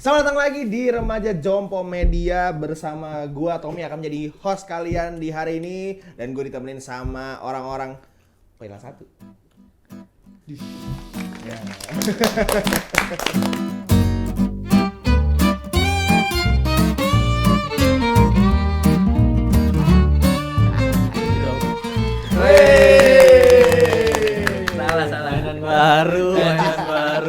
Selamat datang lagi di Remaja Jompo Media bersama gua Tommy akan menjadi host kalian di hari ini dan gue ditemenin sama orang-orang Pila satu. Ya. Salah. Mainan baru.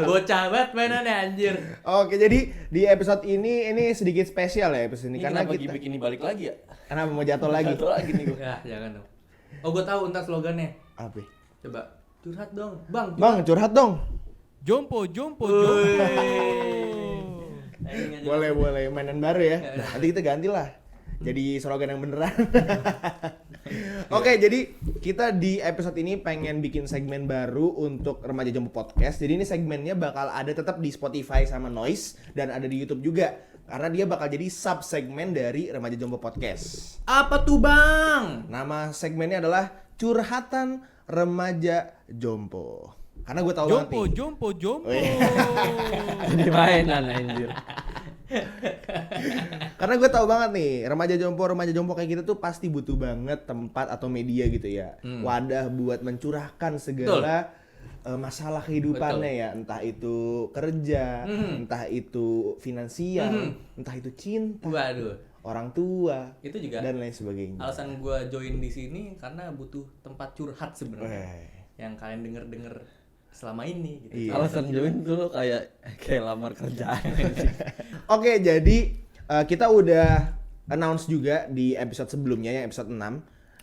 Bocah banget mainannya anjir. Oke, jadi di episode ini sedikit spesial ya episode ini Ini karena kenapa kita Gibik ini balik lagi ya? kenapa mau jatuh lagi. Satu lagi nih gue. Ya, jangan dong. Oh, gue tahu entar slogannya. Apa? Coba curhat dong, Bang. Bang, curhat dong. Jompo. Boleh mainan baru ya. Nanti kita gantilah. Jadi slogan yang beneran. Oke, jadi kita di episode ini pengen bikin segmen baru untuk Remaja Jompo Podcast. Jadi ini segmennya bakal ada tetap di Spotify sama Noise dan ada di YouTube juga. Karena dia bakal jadi sub segmen dari Remaja Jompo Podcast. Apa tuh, Bang? Nama segmennya adalah Curhatan Remaja Jompo. Karena gue tahu banget nih. Jompo. Oh, iya. Jadi mainan anjir. Karena gue tahu banget nih, remaja jompo kayak gitu tuh pasti butuh banget tempat atau media gitu ya. Wadah buat mencurahkan segala masalah kehidupannya ya, entah itu kerja, entah itu finansial, entah itu cinta, Waduh. orang tua, Itu juga dan lain sebagainya. alasan gue join di sini karena butuh tempat curhat sebenarnya. Weh. Yang kalian denger selama ini gitu. Iya. Alasan join dulu kayak lamar kerjaan. Oke, jadi kita udah announce juga di episode sebelumnya yang episode 6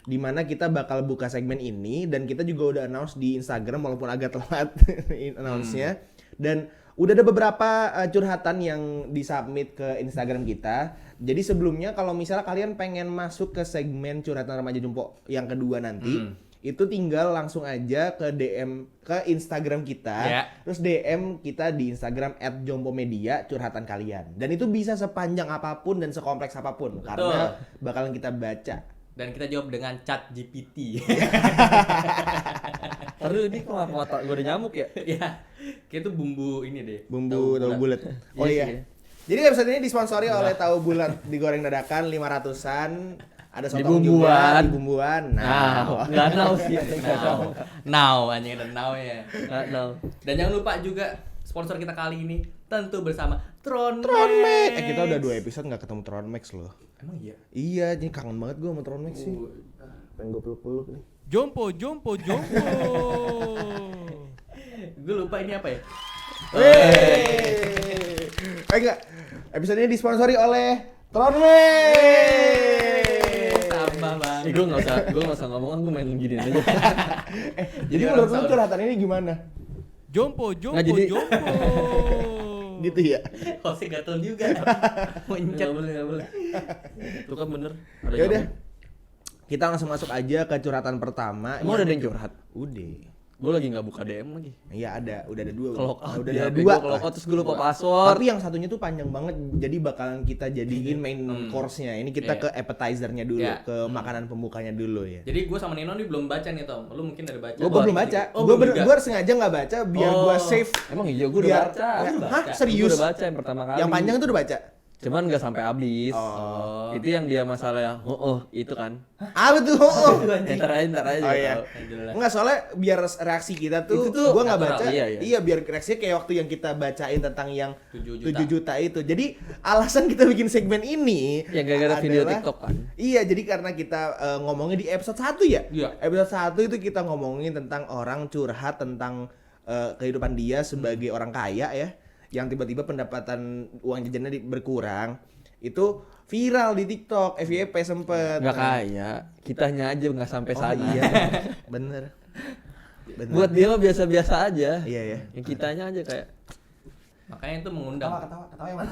di mana kita bakal buka segmen ini dan kita juga udah announce di Instagram walaupun agak telat announce-nya dan udah ada beberapa curhatan yang disubmit ke Instagram kita. Jadi sebelumnya kalau misalnya kalian pengen masuk ke segmen curhatan remaja jompo yang kedua nanti itu tinggal langsung aja ke DM ke Instagram kita, terus DM kita di Instagram @jompomedia curhatan kalian. Dan itu bisa sepanjang apapun dan sekompleks apapun karena bakalan kita baca. Dan kita jawab dengan chat GPT. Aduh ini kok otak gue udah nyamuk ya? Ya, kayak itu bumbu ini deh. Bumbu tahu bulat. Oh Iya iya. sih. Jadi episode ini disponsori oleh tahu bulat digoreng dadakan 500-an. Ada sotong Dibumbuan. juga, dibumbuan. Nah, Nggak tahu sih. Nggak tahu. Now, anjing ada now ya. Nggak tahu. Dan jangan lupa juga sponsor kita kali ini tentu bersama Tronmax. kita udah 2 episode nggak ketemu Tronmax loh. Emang iya? Iya, jadi kangen banget gue sama Tronmax sih. Pengen gue peluk-peluk nih. Jompo. Gue lupa ini apa ya? Enggak. Episode ini disponsori oleh Tronmax. Tambah banget. Gue nggak usah ngomong, gue main gini aja. Jadi menurut lu curhatan ini gimana? Jompo. Nggak, jadi- Gitu ya. Hostnya gatel juga. Mencet. Nggak boleh. Itu kan bener. Ada Ya udah. nyamuk. Kita langsung masuk aja ke curhatan pertama. Emang udah ada yang curhat? Udah. Gue lagi nggak buka DM lagi. Iya ada, udah ada 2. Kalau udah dia ada 2. bego, kalau terus gue lupa password. Tapi yang satunya tuh panjang banget, jadi bakalan kita jadiin main course-nya. Ini kita ke appetizer-nya dulu, Iya. ke makanan pembukanya dulu ya. Jadi gue sama Nino nih belum baca nih Tom. Lu mungkin udah baca. Gue belum baca. Oh, Gue belum juga? sengaja nggak baca biar Oh. gue save. Emang iya gue udah Biar- baca. Hah? Gue Serius? udah baca yang pertama kali. Yang panjang tuh udah baca. Cuman nggak sampai habis. Oh. Itu yang dia masalah yang itu kan. Apa tuh? Oh. Ntar aja. Oh iya. Jelas. Enggak, soalnya biar reaksi kita tuh, Itu tuh gue nggak natural, baca. iya. Biar reaksinya kayak waktu yang kita bacain tentang yang 7 7 juta itu. Jadi alasan kita bikin segmen ini Ya gara-gara video adalah- TikTok kan. Iya, jadi karena kita ngomongin di episode 1 ya. Iya. Episode 1 itu kita ngomongin tentang orang curhat tentang kehidupan dia sebagai orang kaya ya, yang tiba-tiba pendapatan uang jajannya berkurang. Itu viral di TikTok, FYP sempet. Nggak kaya, kitanya aja nggak sampai sana. Iya, bener. Buat dia mah biasa-biasa aja. Iya ya. Yang kitanya aja kayak Makanya itu mengundang. Ketawa yang mana?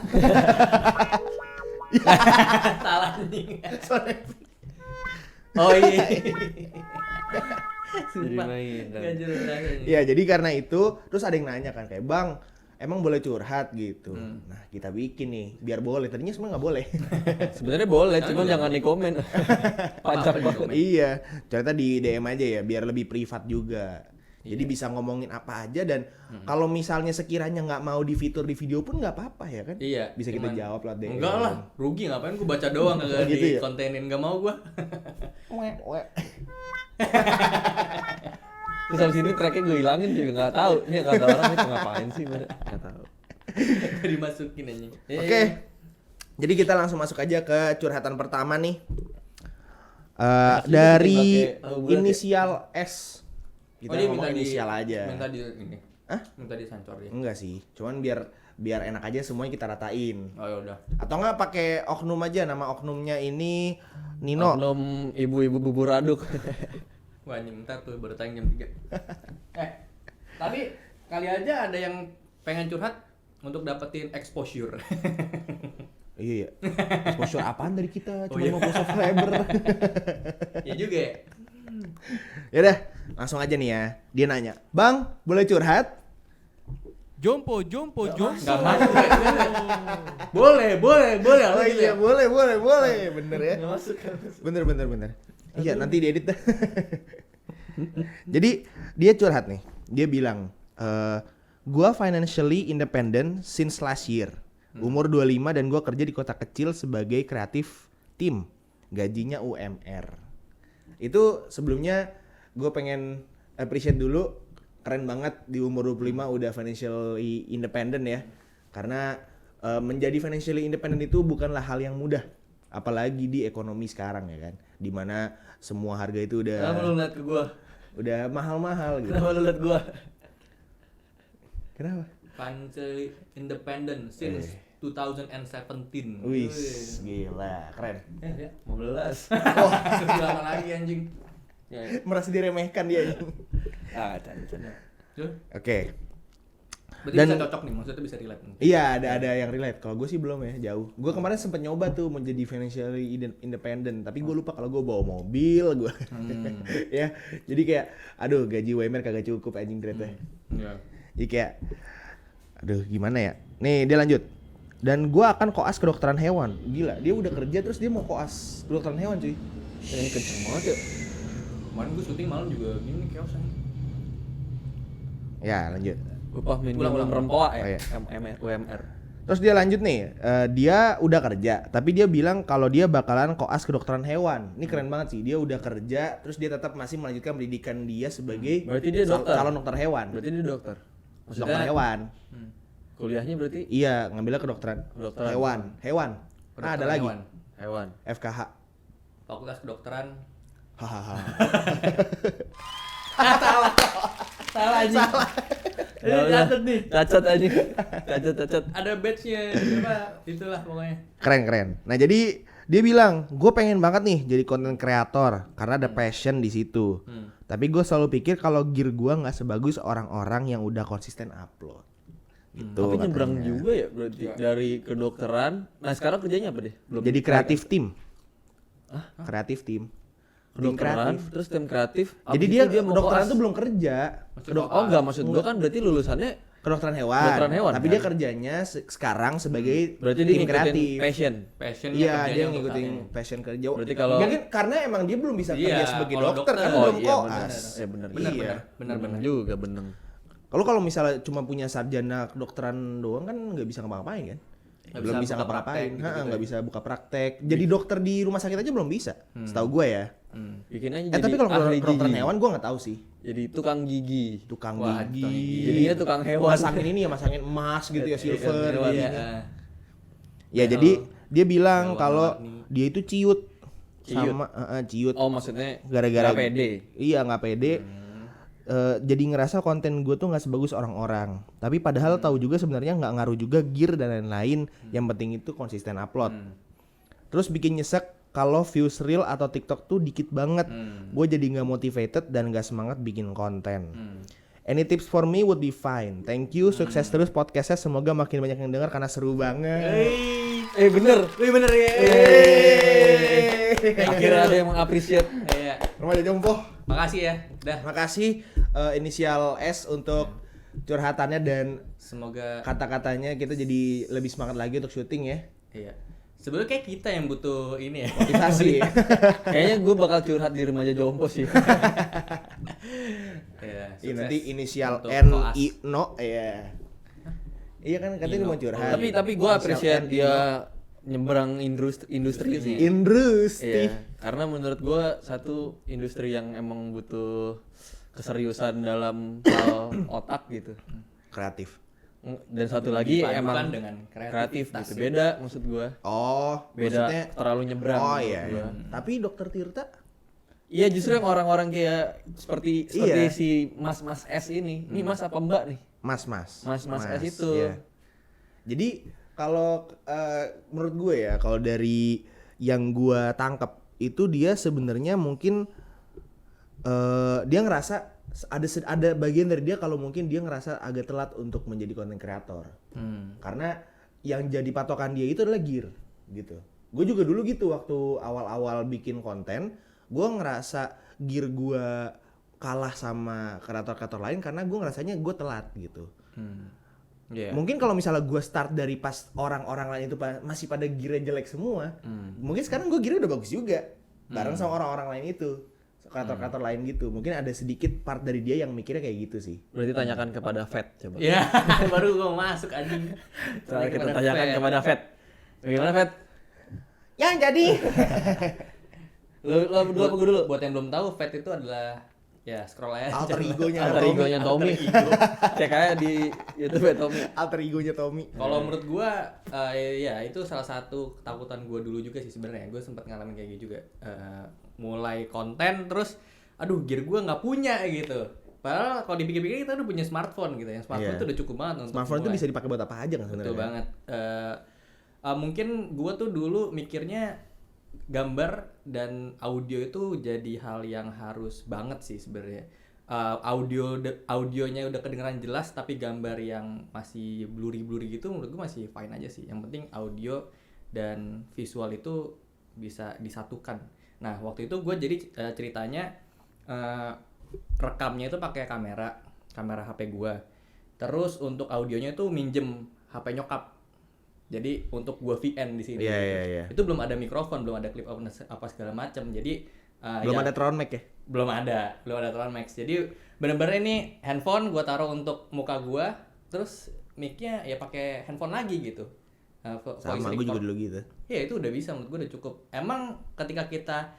Salah nih. Sorry. Oh iya. jadi Sumpah. main. Nggak jelas anjing. Iya, jadi karena itu terus ada yang nanya kan kayak, "Bang, emang boleh curhat gitu?" Nah, kita bikin nih biar boleh. Tadinya sebenarnya nggak boleh. Sebenarnya boleh, cuma jangan di komen. Pajak Apa-apa di banget. komen. Iya, ternyata di DM aja ya biar lebih privat juga. Jadi bisa ngomongin apa aja dan kalau misalnya sekiranya nggak mau difitur di video pun nggak apa-apa ya kan? Iya. Bisa kita jawab lewat DM. Enggak lah, rugi ngapain gue baca doang kagak Gitu ya? dikontenin, enggak mau gua. Terus habis ini tracknya gue hilangin juga nggak tahu. Ini kata orang itu ngapain sih? Nggak tahu. Gak dimasukin anjing. Oke. Jadi kita langsung masuk aja ke curhatan pertama nih. Dari pakai tahu bulat ya? inisial S. Kita dia ngomong minta inisial aja. Minta di ini. Hah? Minta disancor dia. Enggak sih, cuman biar enak aja semuanya kita ratain. Oh ya udah. Atau enggak pakai oknum aja, nama oknumnya ini Nino. Oknum ibu-ibu bubur aduk. Wah anjing, ntar tuh baru tayang jam 3. Tapi kali aja ada yang pengen curhat untuk dapetin exposure. Iya ya. Exposure apaan dari kita? Cuma iya. 50 subscriber. Ya juga ya. Ya udah, langsung aja nih ya. Dia nanya, "Bang, boleh curhat?" Jompo. Enggak masuk. Boleh. Oh iya, boleh. Bener ya. Nggak masuk kan? Bener. Iya, nanti diedit dah. Jadi, dia curhat nih. Dia bilang, gua financially independent since last year. Umur 25 dan gua kerja di kota kecil sebagai kreatif tim. Gajinya UMR. Itu sebelumnya gue pengen appreciate dulu, keren banget di umur 25 udah financially independent ya. Karena menjadi financially independent itu bukanlah hal yang mudah, apalagi di ekonomi sekarang ya kan, dimana semua harga itu Kenapa lu liat ke gua? udah mahal-mahal gitu. Kenapa lu liat gua? Kenapa? Financially independent since 2017. Wih, gila, keren. Ya. 15. Oh, berapa lagi anjing? Ya. Merasa diremehkan dia. Ah, canda. Tuh. Oke. Berarti Dan- bisa cocok nih, maksudnya bisa relate nih. Iya, ada yang relate. Kalau gue sih belum ya, jauh. Gue kemarin sempet nyoba tuh menjadi financially independent, tapi gue lupa kalau gue bawa mobil gue. Ya, jadi kayak, aduh gaji UMR kagak cukup anjing ternyata. Iya. Jadi kayak, aduh gimana ya? Nih dia lanjut. Dan gue akan koas kedokteran hewan. Gila, dia udah kerja terus dia mau koas kedokteran hewan cuy. Yang kenceng banget ya. Kemarin gue syuting malam juga gini chaos anjing. Ya lanjut. Upah minimum Ulang. rempoa ya. Oh, iya. UMR. Terus dia lanjut nih, dia udah kerja, tapi dia bilang kalau dia bakalan koas kedokteran hewan. Ini keren banget sih, dia udah kerja, terus dia tetap masih melanjutkan pendidikan dia sebagai Berarti dia dokter. calon dokter hewan. Berarti dia dokter. Dokter hewan. Kuliahnya berarti Iya, ngambilnya kedokteran Kedokteran. hewan. Hewan. Nah, ada Kedokteran lagi. hewan. hewan. FKH. Fakultas kedokteran. Hahaha. Salah anjing. Ini catet nih. Cacat aja. Cacat. Ada badge-nya apa? Itulah pokoknya. Keren. Nah, jadi dia bilang, gue pengen banget nih jadi content creator karena ada passion di situ. Tapi gue selalu pikir kalau gear gue nggak sebagus orang-orang yang udah konsisten upload. Gitu. Tapi nyebrang katanya. juga ya berarti dari kedokteran. Nah, sekarang kerjanya apa deh? Belum Jadi kreatif tim. Kreatif tim. Tim kedokteran, kreatif. terus tim kreatif. Jadi abis dia itu mau kedokteran koas. tuh belum kerja. Oh enggak, maksud gua kan berarti lulusannya Kedokteran hewan. Kedokteran hewan, Tapi kan? dia kerjanya sekarang sebagai berarti dia tim ngikutin kreatif. passion. Passionnya Iya, kerjanya dia untuk ngikutin saat ini. passion kerja. Berarti kalau- mungkin karena emang dia belum bisa kerja Iya, sebagai kalau dokter kan dokter- belum iya benar. koas. Benar. Iya. Benar. juga beneng. Kalau misalnya cuma punya sarjana kedokteran doang kan nggak bisa ngapa-ngapain kan? Nggak Belum bisa bisa buka ngapa-ngapain. praktek gitu-gitu Nggak ya. bisa buka praktek. Jadi dokter di rumah sakit aja belum bisa. Setahu gue ya. Bikin aja Tapi kalau ahli kedokteran gigi. hewan gue nggak tahu sih. Jadi tukang gigi. Tukang Wah, gigi. tukang gigi. Jadinya tukang hewan. Masangin ini ya, masangin emas gitu ya, silver hewan. gitu. Iya. Ya jadi dia bilang Hewan kalau warni. dia itu ciut. Ciut? Sama ciut. Oh, maksudnya Gara-gara nggak pede. Iya nggak pede. Jadi ngerasa konten gue tuh nggak sebagus orang-orang. Tapi padahal tahu juga sebenarnya nggak ngaruh juga gear dan lain-lain. Yang penting itu konsisten upload. Terus bikin nyesek kalau views reel atau TikTok tuh dikit banget. Gue jadi nggak motivated dan nggak semangat bikin konten. Any tips for me would be fine. Thank you, sukses terus podcastnya. Semoga makin banyak yang dengar karena seru banget. Bener. Wih bener ya. Akhirnya ada yang mengapresiat. Iya. Remaja Jompo. Makasih ya. Dah. Makasih inisial S untuk curhatannya dan Semoga kata-katanya kita jadi lebih semangat lagi untuk syuting ya. iya. Sebenarnya kayak kita yang butuh ini ya. Motivasi. Kayaknya gue bakal curhat di remaja jompo sih. Ya, Iya nanti sukses inisial untuk N koas. I no ya. Iya kan katanya Ino. mau curhat. Tapi gue Inisial appreciate N, dia nyebrang industri sih. Industri. Iya, karena menurut gue satu industri yang emang butuh keseriusan dalam hal otak gitu. Kreatif. Dan satu lagi Dipadukan emang dengan kreatif kreativitas gitu. ya. Beda maksud gue. Oh, Beda maksudnya terlalu nyebrang. Oh menurut iya. gua. Tapi Dokter Tirta Iya justru yang orang-orang kayak seperti Iya. si Mas S ini. Ini Mas apa Mbak nih? Mas. Mas S itu. Iya. Jadi kalau menurut gue ya, kalau dari yang gue tangkap itu dia sebenarnya mungkin dia ngerasa ada bagian dari dia kalau mungkin dia ngerasa agak telat untuk menjadi content creator. Karena yang jadi patokan dia itu adalah gear gitu. Gue juga dulu gitu waktu awal-awal bikin konten, gue ngerasa gear gue kalah sama kreator-kreator lain karena gue ngerasanya gue telat gitu. Iya. Mungkin kalau misalnya gue start dari pas orang-orang lain itu masih pada gearnya jelek semua, mungkin sekarang gue gearnya udah bagus juga, bareng sama orang-orang lain itu, kreator-kreator lain gitu. Mungkin ada sedikit part dari dia yang mikirnya kayak gitu sih. Berarti tanyakan kepada Fed coba. Ya, baru gue masuk anjing. Coba kita tanyakan kepada Fed. Bagaimana Fed? Yang jadi Lo dulu apa gue dulu? Buat yang belum tahu, Fat itu adalah ya scroll aja. alter egonya Alter Tommy. egonya Tommy. Cek aja di YouTube ya Tommy. Alter egonya Tommy. Kalau menurut gua ya itu salah satu ketakutan gua dulu juga sih sebenarnya. Gua sempat ngalamin kayak gitu juga. Mulai konten terus aduh gear gua nggak punya gitu. Padahal kalau dipikir-pikir kita udah punya smartphone gitu. Yang smartphone Iya. itu udah cukup banget untuk Smartphone itu mulai. bisa dipakai buat apa aja kan sebenarnya. Betul banget. Mungkin gua tuh dulu mikirnya gambar dan audio itu jadi hal yang harus banget sih sebenarnya. Audionya udah kedengeran jelas tapi gambar yang masih blurry gitu menurut gue masih fine aja sih. Yang penting audio dan visual itu bisa disatukan. Nah waktu itu gue jadi ceritanya rekamnya itu pakai kamera HP gue. Terus untuk audionya itu minjem HP nyokap. Jadi untuk gua VN di sini. Iya. Itu belum ada mikrofon, belum ada clip apa segala macam. Jadi Belum ada Tron Mac ya? belum ada Tron Max. Jadi bener-bener ini handphone gua taruh untuk muka gua, terus mic-nya ya pakai handphone lagi gitu. Sama gue juga dulu gitu. Ya itu udah bisa, menurut gua udah cukup. Emang ketika kita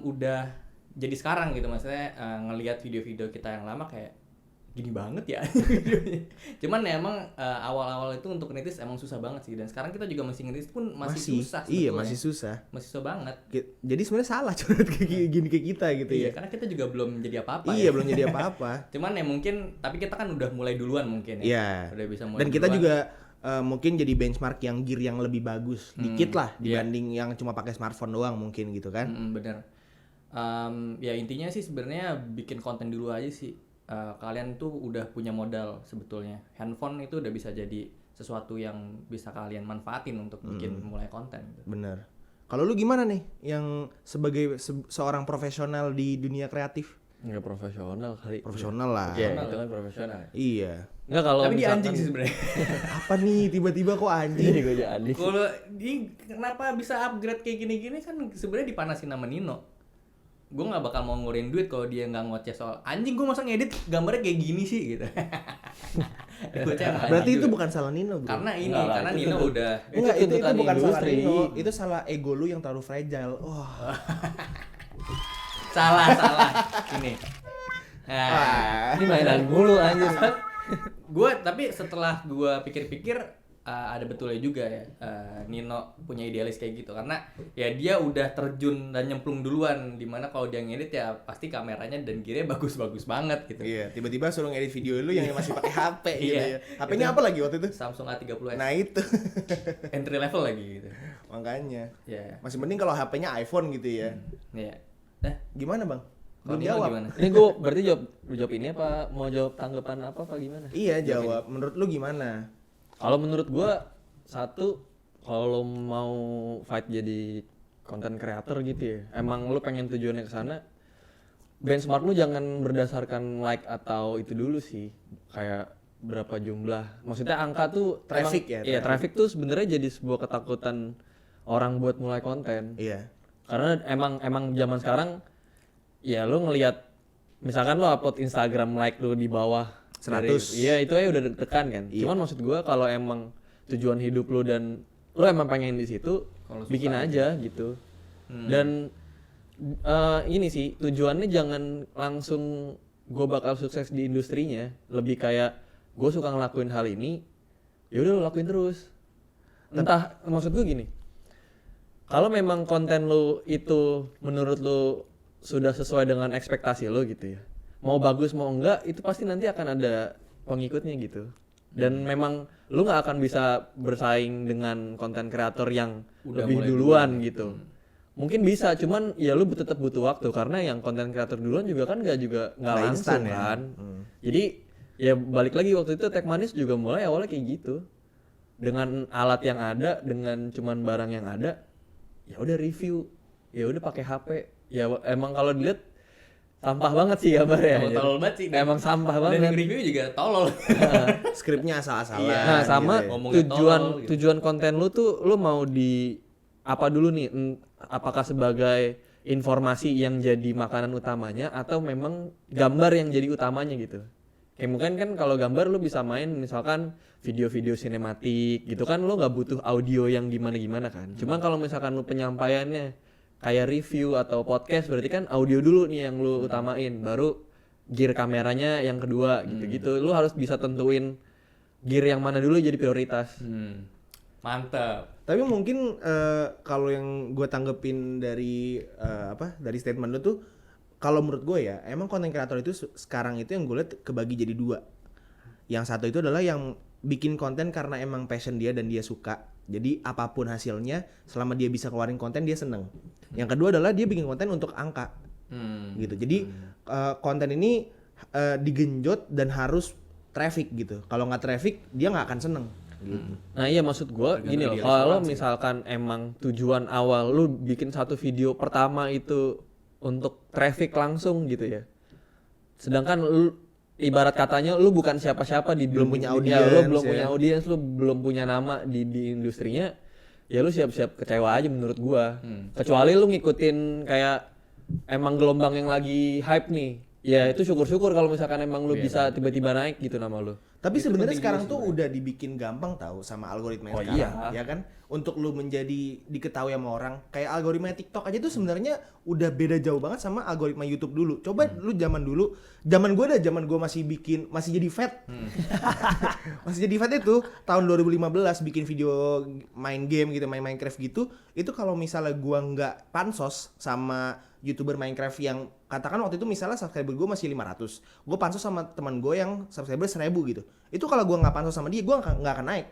udah jadi sekarang gitu, maksudnya ngelihat video-video kita yang lama kayak gini banget ya videonya. Cuman ya emang awal-awal itu untuk ngeritis emang susah banget sih, dan sekarang kita juga masih ngeritis pun masih susah Iya, sebetulnya. masih susah. banget. Jadi sebenarnya salah curhat kayak gini ke kita gitu Iya, ya. karena kita juga belum jadi apa-apa Iya, ya. belum jadi apa-apa. Cuman ya mungkin tapi kita kan udah mulai duluan mungkin ya. Iya. Udah bisa mulai. Dan kita duluan. juga mungkin jadi benchmark yang gear yang lebih bagus dikit lah iya. dibanding yang cuma pakai smartphone doang mungkin gitu kan. Bener. Ya intinya sih sebenarnya bikin konten dulu aja sih. Kalian tuh udah punya modal sebetulnya. Handphone itu udah bisa jadi sesuatu yang bisa kalian manfaatin untuk bikin mulai konten gitu. Bener. Kalau lu gimana nih yang sebagai seorang profesional di dunia kreatif? Enggak profesional kali. Profesional lah. Iya, itu kan profesional. Iya. Enggak kalau Tapi dia misalkan- anjing sih sebenarnya. Apa nih tiba-tiba kok anjing? Ini gue jadi. Kalau ini kenapa bisa upgrade kayak gini-gini kan sebenarnya dipanasin sama Nino. Gue nggak bakal mau ngeluarin duit kalau dia nggak ngoceh soal anjing gue masa ngedit gambarnya kayak gini sih gitu. Berarti itu bukan salah Nino, bro. karena ini Enggak lah, karena itu Nino tuntut- udah Enggak, itu tuntutan bukan salah industri. Nino, itu salah ego lu yang terlalu fragile. Wah. salah ini. Nah, Ini mainan mulu anjir. gue tapi setelah gue pikir-pikir ada betulnya juga ya, Nino punya idealis kayak gitu karena ya dia udah terjun dan nyemplung duluan, dimana kalau dia ngedit ya pasti kameranya dan gearnya bagus-bagus banget gitu. Iya, tiba-tiba suruh ngedit video lu yang masih pakai HP gitu Iya. ya. HP-nya apa lagi waktu itu? Samsung A30s Nah, itu. entry level lagi gitu. Makanya. Ya, Masih mending kalau HP-nya iPhone gitu ya. ya. Gimana, Bang? Kalau Belum Nino jawab. gimana? Ini gue berarti jawab ini apa mau jawab tanggapan apa gimana? Iya, jawab. Menurut lu gimana? Kalau menurut gue satu, kalau lo mau fight jadi content creator gitu ya, emang lo pengen tujuannya ke sana, benchmark lu jangan berdasarkan like atau itu dulu sih, kayak berapa jumlah. Maksudnya angka tuh Traffic emang- ya, Iya, traffic. traffic tuh sebenarnya jadi sebuah ketakutan orang buat mulai konten. Iya. Karena emang zaman sekarang ya lo ngelihat misalkan lo upload Instagram like lu di bawah 100. iya itu aja udah deg-degan kan. Iya. Cuman maksud gua kalau emang tujuan hidup lu dan lu emang pengen di situ, Kalau bikin suka aja gitu. Dan ini sih tujuannya jangan langsung gue bakal sukses di industrinya, lebih kayak gue suka ngelakuin hal ini, ya udah lo lakuin terus. Entah maksud gue gini, kalau memang konten lo itu menurut lo sudah sesuai dengan ekspektasi lo gitu ya, mau bagus mau enggak itu pasti nanti akan ada pengikutnya gitu. Dan memang lo nggak akan bisa bersaing dengan konten kreator yang Udah lebih mulai duluan duluan. gitu. Mungkin bisa, cuman ya lu tetap butuh waktu karena yang konten kreator duluan juga kan nggak Nggak langsung instan ya. kan. Jadi ya balik lagi waktu itu Tech Manis juga mulai awalnya kayak gitu. Dengan alat yang ada, dengan cuman barang yang ada, ya udah review, ya udah pakai HP. Ya emang kalau dilihat sampah banget sih gambar ya. Tolol banget sih. Emang sampah Dan banget. yang review juga tolol. Skripnya asal-asalan. Nah, sama gitu ya. Ngomongnya tujuan tolol gitu. tujuan konten lu tuh lu mau di apa dulu nih? Apakah sebagai informasi yang jadi makanan utamanya atau memang gambar yang jadi utamanya gitu. Kayak mungkin kan kalau gambar lu bisa main misalkan video-video sinematik gitu kan lu nggak butuh audio yang gimana-gimana kan. Cuma kalau misalkan lu penyampaiannya kayak review atau podcast berarti kan audio dulu nih yang lu utamain, baru gear kameranya yang kedua gitu-gitu. Lu harus bisa tentuin gear yang mana dulu jadi prioritas. Mantap. Tapi mungkin kalau yang gue tanggepin dari dari statement lu tuh, kalau menurut gue ya emang konten kreator itu sekarang itu yang gue lihat kebagi jadi dua. Yang satu itu adalah yang bikin konten karena emang passion dia dan dia suka. Jadi apapun hasilnya selama dia bisa keluarin konten dia seneng. Yang kedua adalah dia bikin konten untuk angka. Gitu. Jadi konten ini digenjot dan harus traffic gitu. Kalau nggak traffic dia nggak akan seneng. Gitu. Nah iya maksud gua Tergantung gini loh, di kalau restoran sih. misalkan emang tujuan awal lu bikin satu video pertama itu untuk traffic langsung gitu ya. Sedangkan lu ibarat katanya lu bukan siapa-siapa di Belum punya ya, lu audience, belum ya. punya audiens, lu belum punya nama di industrinya, ya lu siap-siap kecewa aja menurut gua. Kecuali lu ngikutin kayak emang gelombang yang lagi hype nih. Ya itu syukur-syukur kalau misalkan emang lu bisa tiba-tiba naik gitu nama lu. Tapi Itu sebenarnya penting sekarang juga tuh udah dibikin gampang tahu sama algoritma Oh, sekarang, iya. ya kan? Untuk lu menjadi diketahui sama orang, kayak algoritma TikTok aja tuh sebenarnya udah beda jauh banget sama algoritma YouTube dulu. Coba lu zaman dulu, zaman gue masih jadi vet. Masih jadi vet itu tahun 2015 bikin video main game gitu, main Minecraft gitu. Itu kalau misalnya gua nggak pansos sama YouTuber Minecraft yang katakan waktu itu misalnya subscriber gue masih 500, gue pansos sama teman gue yang subscriber 1000 gitu. Itu kalau gue nggak pansos sama dia, gue nggak akan naik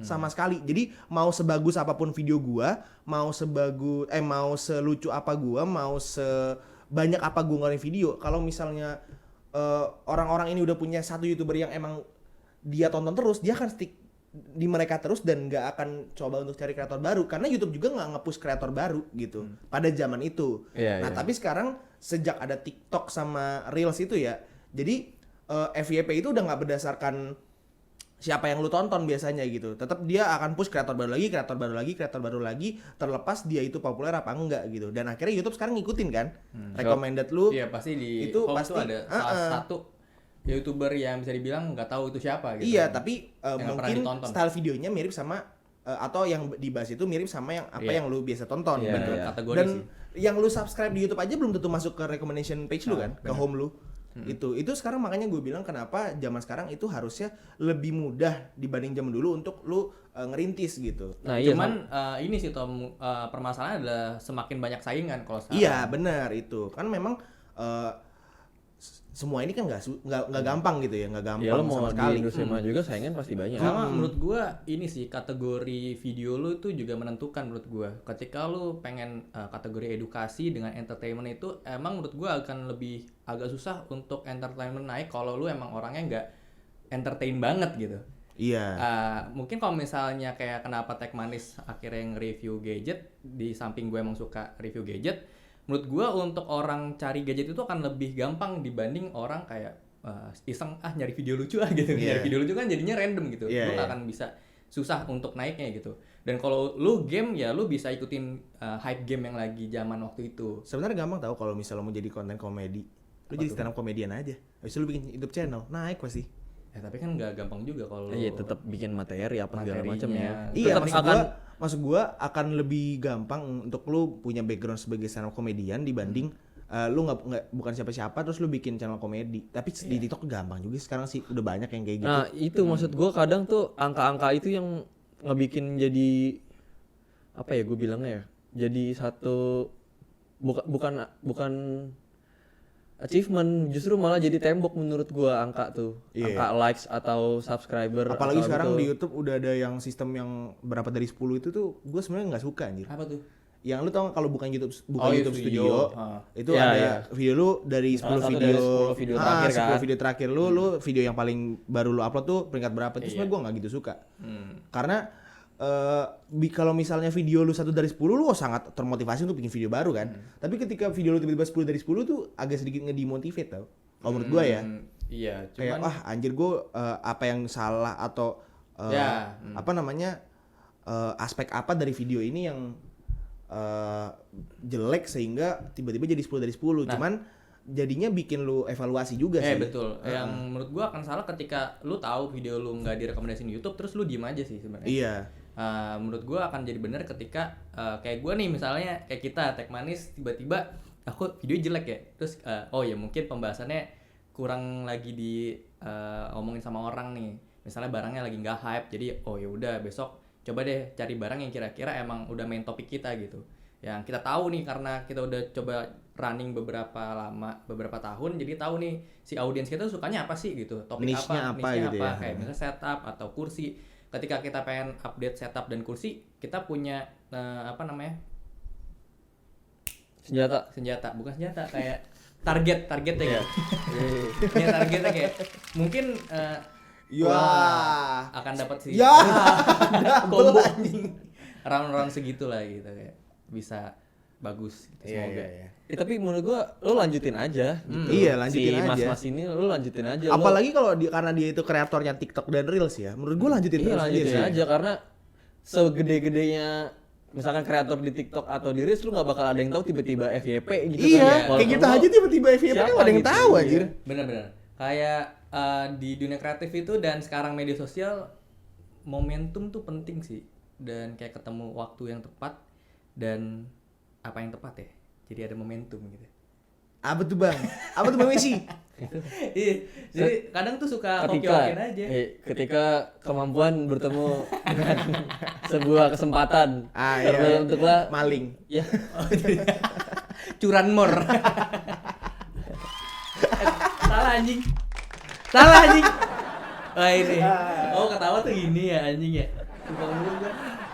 sama sekali. Jadi mau sebagus apapun video gue, mau selucu apa gue, mau sebanyak apa gue ngeluarin video, kalau misalnya orang-orang ini udah punya satu YouTuber yang emang dia tonton terus, dia akan stick di mereka terus dan nggak akan coba untuk cari kreator baru karena YouTube juga nggak nge-push kreator baru gitu pada zaman itu. Iya, Nah iya. tapi sekarang sejak ada TikTok sama Reels itu ya, jadi FYP itu udah nggak berdasarkan siapa yang lu tonton biasanya gitu. Tetap dia akan push kreator baru lagi, terlepas dia itu populer apa enggak gitu. Dan akhirnya YouTube sekarang ngikutin kan, recommended lu. Iya pasti di Itu home pasti, tuh ada salah satu YouTuber yang bisa dibilang nggak tahu itu siapa gitu. Iya, tapi Yang nggak pernah mungkin ditonton. style videonya mirip sama atau yang dibahas itu mirip sama yang apa Iya. yang lu biasa tonton. Iya, Betul. iya. Kategori Dan sih. yang lu subscribe di YouTube aja belum tentu masuk ke recommendation page lu kan, ke home lu. Itu sekarang makanya gue bilang kenapa zaman sekarang itu harusnya lebih mudah dibanding zaman dulu untuk lu ngerintis gitu. Nah iya Cuman ini sih Tom, permasalahannya adalah semakin banyak saingan kalau sekarang. Iya, benar itu. Kan memang semua ini kan nggak gampang gitu ya, nggak gampang ya lo mau sama di sekali. industri mana juga saingan pasti banyak. Sama menurut gua ini sih kategori video lu itu juga menentukan menurut gua. Ketika lu pengen kategori edukasi dengan entertainment itu emang menurut gua akan lebih agak susah untuk entertainment naik kalau lu emang orangnya nggak entertain banget gitu. Iya. Mungkin kalau misalnya kayak kenapa Tech Manis akhirnya nge-review gadget, di samping gue emang suka review gadget, menurut gue untuk orang cari gadget itu akan lebih gampang dibanding orang kayak iseng nyari video lucu gitu. Iya. Nyari video lucu kan jadinya random gitu. Iya, Lu nggak iya. akan bisa susah untuk naiknya gitu. Dan kalau lu game ya lu bisa ikutin hype game yang lagi zaman waktu itu. Sebenarnya gampang tahu kalau misalnya mau jadi konten komedi. Lu jadi stand up comedian aja. Habis itu lu bikin YouTube channel, naik pasti. Ya tapi kan nggak gampang juga kalau Iya, tetap bikin materi apa segala macam ya. Materinya. Iya, Tetap maksud gua akan lebih gampang untuk lu punya background sebagai stand up comedian dibanding lu nggak bukan siapa-siapa terus lu bikin channel komedi. Tapi di TikTok gampang juga sekarang sih, udah banyak yang kayak gitu. Nah, itu maksud gua kadang tuh angka-angka itu yang ngebikin jadi apa ya gue bilangnya ya? Jadi satu bukan achievement, justru malah jadi tembok menurut gua angka tuh. Iya. Angka likes atau subscriber Apalagi atau sekarang gitu. di YouTube udah ada yang sistem yang berapa dari 10 itu tuh gue sebenarnya nggak suka anjir. Apa tuh? Yang lu tau nggak kalau bukan YouTube Oh, YouTube video. Studio itu Ya, ada ya. video lu dari 10 Salah satu video, dari 10 video terakhir 10 kan. video terakhir lu video yang paling baru lu upload tuh peringkat berapa itu Iya. sebenarnya gue nggak gitu suka. Hmm. Karena kalau misalnya video lu 1 dari 10 lu sangat termotivasi untuk bikin video baru kan. Tapi ketika video lu tiba-tiba 10 dari 10 tuh agak sedikit ngedemotivate tau. Kalau menurut gue ya. Iya, Kayak cuman wah anjir gue apa yang salah atau Ya, apa namanya aspek apa dari video ini yang jelek sehingga tiba-tiba jadi 10 dari 10. Cuman jadinya bikin lu evaluasi juga sih. betul. Yang menurut gua akan salah ketika lu tahu video lu nggak direkomendasiin di YouTube terus lu diem aja sih sebenarnya. Iya. Menurut gua akan jadi benar ketika kayak gua nih misalnya kayak kita Tech Manis tiba-tiba aku video jelek ya. Terus oh ya mungkin pembahasannya kurang lagi di omongin sama orang nih. Misalnya barangnya lagi nggak hype, jadi oh ya udah besok coba deh cari barang yang kira-kira emang udah main topik kita gitu. Yang kita tahu nih karena kita udah coba running beberapa tahun, jadi tahu nih si audiens kita sukanya apa sih gitu, topik Niche-nya apa niche-nya gitu apa, ya. kayak misalnya setup atau kursi. Ketika kita pengen update setup dan kursi, kita punya apa namanya senjata. bukan senjata kayak targetnya gitu. Punya targetnya kayak mungkin Ya. wah, akan dapat sih Ya. combo anjing round segitu lah gitu kayak bisa bagus gitu, Iya, semoga. iya, iya. Tapi menurut gua lu lanjutin aja gitu. Iya, lanjutin si aja. mas-mas ini lu lanjutin aja. Apalagi kalau karena dia itu kreatornya TikTok dan Reels ya. Menurut gue lanjutin iya, terus lanjutin sih. aja karena segede-gedenya misalkan kreator di TikTok atau di Reels lu nggak bakal ada yang tahu tiba-tiba FYP gitu Iya, kan. kayak Walaupun kita lu- aja tiba-tiba FYP siapa nggak ada yang gitu, tahu iya. anjir. Bener-bener kayak di dunia kreatif itu dan sekarang media sosial momentum tuh penting sih, dan kayak ketemu waktu yang tepat dan apa yang tepat ya, jadi ada momentum gitu. Apa tuh bang? Apa tuh bang Messi? Iya, jadi kadang tuh suka ketika hoki-hokiin aja. ketika kemampuan bertemu dengan sebuah kesempatan Iya. terbentuklah Maling. ya Curanmor. Salah anjing. Wah ini. Oh ketawa tuh gini ya anjing ya.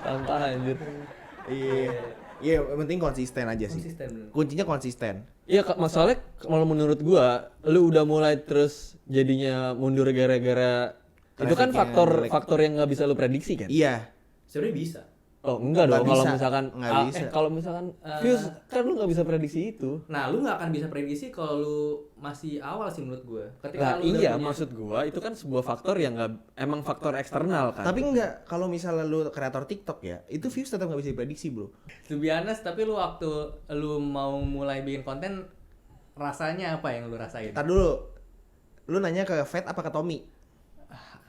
tanpa anjir. Iya. Iya, yang penting konsisten aja sih. Konsisten bener. Kuncinya konsisten. Iya masalahnya kalau menurut gua lu udah mulai terus jadinya mundur gara-gara itu kan Traffic-nya jelek. faktor yang nggak bisa lu prediksi kan. Iya. Sebenarnya bisa. Oh enggak Nggak dong kalau bisa. misalkan Nggak bisa. kalau misalkan views kan lu nggak bisa prediksi itu. Nah, lu nggak akan bisa prediksi kalau lu masih awal sih menurut gua. Ketika Nah, lu udah iya punya- maksud gua itu kan sebuah faktor yang nggak emang faktor eksternal kan. Tapi enggak, kalau misalnya lu kreator TikTok ya, itu views tetap nggak bisa diprediksi bro. to be honest, tapi lu waktu lu mau mulai bikin konten rasanya apa yang lu rasain? Ntar dulu, lu nanya ke Fat apa ke Tommy?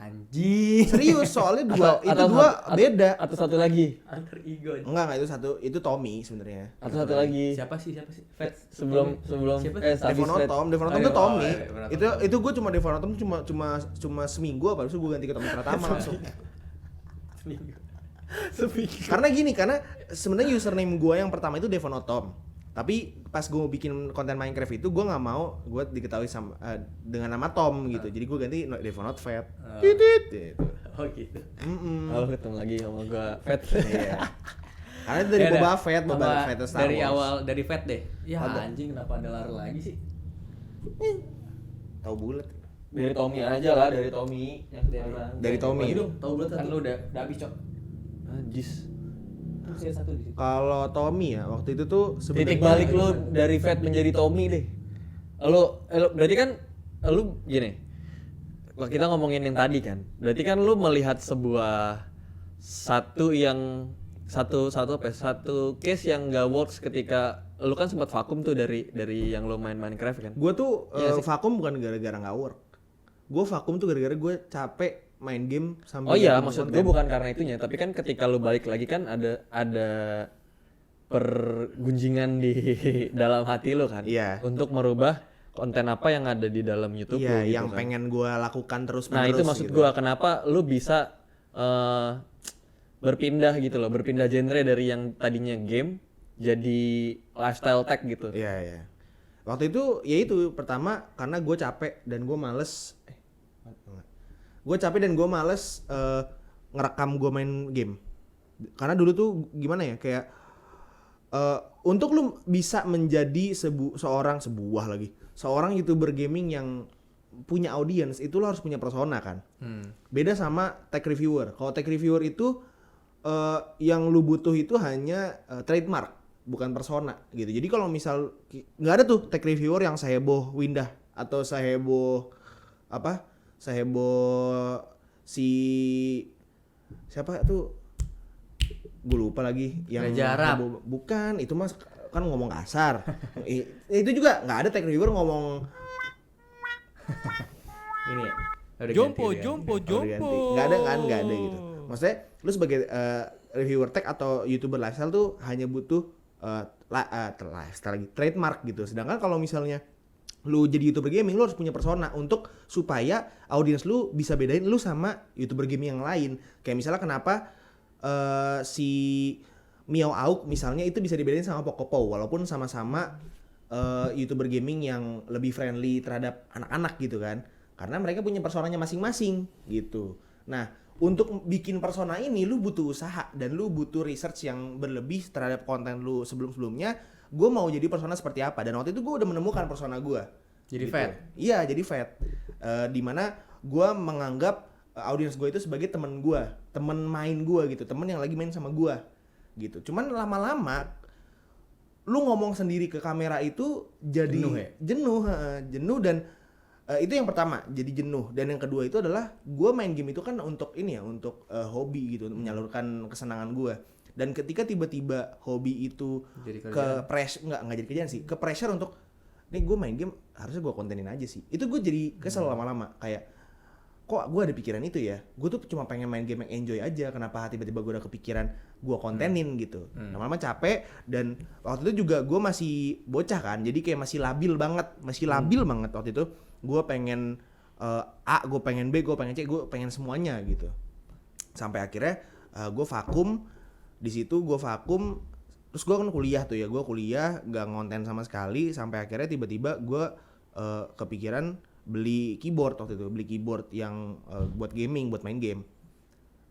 Anjing. Serius, soalnya dua, itu Atau dua satu- beda. Atau satu lagi. Alter ego. Enggak, itu satu, itu Tommy sebenarnya. Atau satu lagi. Siapa sih? Fat. Sebelum Siapa? Sadis Fred. Devonotom Oh, tuh Tommy. iya, Devonotom. Itu gue cuma Devonotom cuma seminggu apa, terus gue ganti ke Tommy Pratama langsung. Karena gini, karena sebenarnya username gue yang pertama itu Devonotom. Tapi pas gue bikin konten Minecraft itu gue nggak mau gue diketahui sama dengan nama Tom gitu. Jadi gue ganti Devonot Fat. Titit gitu. Oh gitu. Oh, ketemu lagi sama gua Fat. Iya. Karena itu dari Ya Boba udah. Fett, Boba Apa, Fett Star dari Wars. awal dari Fat deh. Ya Ada. anjing kenapa ada lari lagi sih? Tahu bulat. Dari Tommy aja lah, dari Tommy yang sekarang. Dari Tommy. Itu tahu belum kan lu udah habis, Cok. Anjis. Terus ada satu di situ. Kalau Tommy ya waktu itu tuh Titik balik lu dari Fat menjadi Tommy deh. Lu berarti kan lu gini. Kalau kita ngomongin yang tadi kan, berarti kan lu melihat sebuah satu yang satu case yang nggak works ketika lu kan sempat vakum tuh dari yang lu main Minecraft kan. Gue tuh Iya sih. vakum bukan gara-gara nggak work. Gue vakum tuh gara-gara gue capek main game sambil Oh iya, bikin maksud konten. gue bukan karena itunya, tapi kan ketika lu balik lagi kan ada pergunjingan di dalam hati lu kan. Iya. Untuk merubah konten apa yang ada di dalam YouTube Iya, lu gitu yang kan. pengen gue lakukan terus Nah, menerus itu maksud gitu. gua kenapa lu bisa berpindah gitu loh, berpindah genre dari yang tadinya game jadi lifestyle tech gitu. Iya, iya. Waktu itu ya itu pertama karena gue capek dan gue males ngerekam gue main game. Karena dulu tuh gimana ya, kayak untuk lu bisa menjadi seorang YouTuber gaming yang punya audience, itu lo harus punya persona kan. Beda sama tech reviewer. Kalau tech reviewer itu yang lu butuh itu hanya trademark, bukan persona gitu. Jadi kalau misal nggak ada tuh tech reviewer yang seheboh Windah atau seheboh si siapa tuh, gue lupa lagi yang Raja Arab. bukan itu mas kan ngomong kasar. Itu juga nggak ada tech reviewer ngomong Ini ya. Udah Jompo, ganti. jompo, udah jompo. ganti. Nggak ada gitu. Maksudnya lu sebagai reviewer tech atau YouTuber lifestyle tuh hanya butuh lifestyle lagi, trademark gitu. Sedangkan kalau misalnya lu jadi YouTuber gaming, lu harus punya persona untuk supaya audiens lu bisa bedain lu sama YouTuber gaming yang lain. Kayak misalnya kenapa si Miao Auk misalnya itu bisa dibedain sama Pocopo walaupun sama-sama YouTuber gaming yang lebih friendly terhadap anak-anak gitu kan. Karena mereka punya personanya masing-masing gitu. Nah, untuk bikin persona ini lu butuh usaha dan lu butuh research yang berlebih terhadap konten lu sebelum-sebelumnya. Gue mau jadi persona seperti apa, dan waktu itu gue udah menemukan persona gue. Jadi fat? Iya, jadi fat. Dimana gue menganggap audiens gue itu sebagai temen gue, temen main gue gitu, temen yang lagi main sama gue gitu. Cuman lama-lama lu ngomong sendiri ke kamera itu jadi Jenuh ya? jenuh dan itu yang pertama jadi jenuh, dan yang kedua itu adalah gue main game itu kan untuk ini ya, untuk hobi gitu, untuk menyalurkan kesenangan gue. Dan ketika tiba-tiba hobi itu Jadi ke kerjaan. pressure, nggak jadi kerjaan sih, ke pressure untuk nih gue main game harusnya gue kontenin aja sih, itu gue jadi kesel lama-lama, kayak kok gue ada pikiran itu ya, gue tuh cuma pengen main game yang enjoy aja, kenapa tiba-tiba gue udah kepikiran gue kontenin gitu. Lama-lama capek, dan waktu itu juga gue masih bocah kan, jadi kayak masih labil banget waktu itu. Gue pengen A, gue pengen B, gue pengen C, gue pengen semuanya gitu. Sampai akhirnya gue vakum di situ, terus gue kan kuliah tuh ya, gue kuliah nggak ngonten sama sekali, sampai akhirnya tiba-tiba gue kepikiran beli keyboard waktu itu, beli keyboard yang buat gaming, buat main game.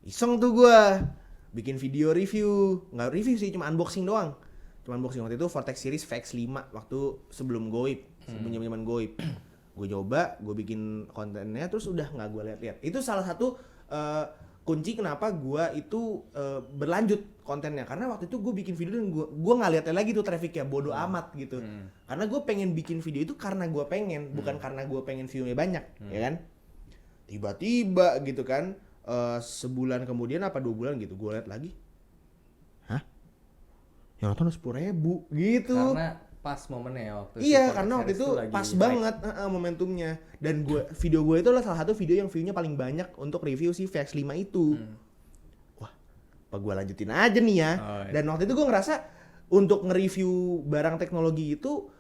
Iseng tuh gue bikin video review, nggak review sih, cuma unboxing doang. Waktu itu Vortex Series VX5 waktu sebelum Goib, sebelum zaman Goib. Gue coba, gue bikin kontennya, terus udah nggak gue lihat-lihat. Itu salah satu kunci kenapa gue itu berlanjut kontennya, karena waktu itu gue bikin video dan gue nggak lihat lagi tuh trafficnya, bodo amat gitu. Karena gue pengen bikin video itu karena gue pengen, bukan karena gue pengen view-nya banyak, ya kan? Tiba-tiba gitu kan, sebulan kemudian apa 2 bulan gitu, gue lihat lagi, hah? Yang nonton 10.000 gitu. Karena pas momennya ya waktu Iya, si karena waktu Vortex itu Series tuh lagi pas hype. banget momentumnya. Dan video gue itu adalah salah satu video yang view-nya paling banyak untuk review si VX5 itu. Wah, apa gue lanjutin aja nih ya. Oh, iya. Dan waktu itu gue ngerasa untuk nge-review barang teknologi itu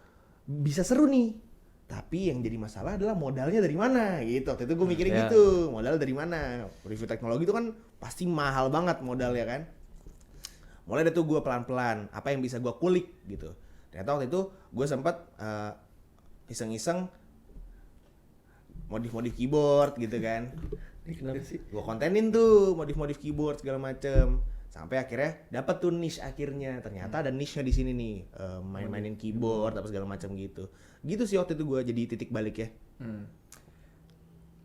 bisa seru nih. Tapi yang jadi masalah adalah modalnya dari mana gitu. Waktu itu gue mikirin Ya. gitu, modal dari mana. Review teknologi itu kan pasti mahal banget modalnya kan. Mulai dari itu gue pelan-pelan, apa yang bisa gue kulik gitu. Ternyata waktu itu gue sempat iseng-iseng modif-modif keyboard gitu kan. Kenapa sih? Gue kontenin tuh modif-modif keyboard segala macem. Sampai akhirnya dapat tuh niche akhirnya. Ternyata ada niche-nya di sini nih, main-mainin keyboard apa segala macam gitu. Gitu sih waktu itu gue jadi titik balik ya.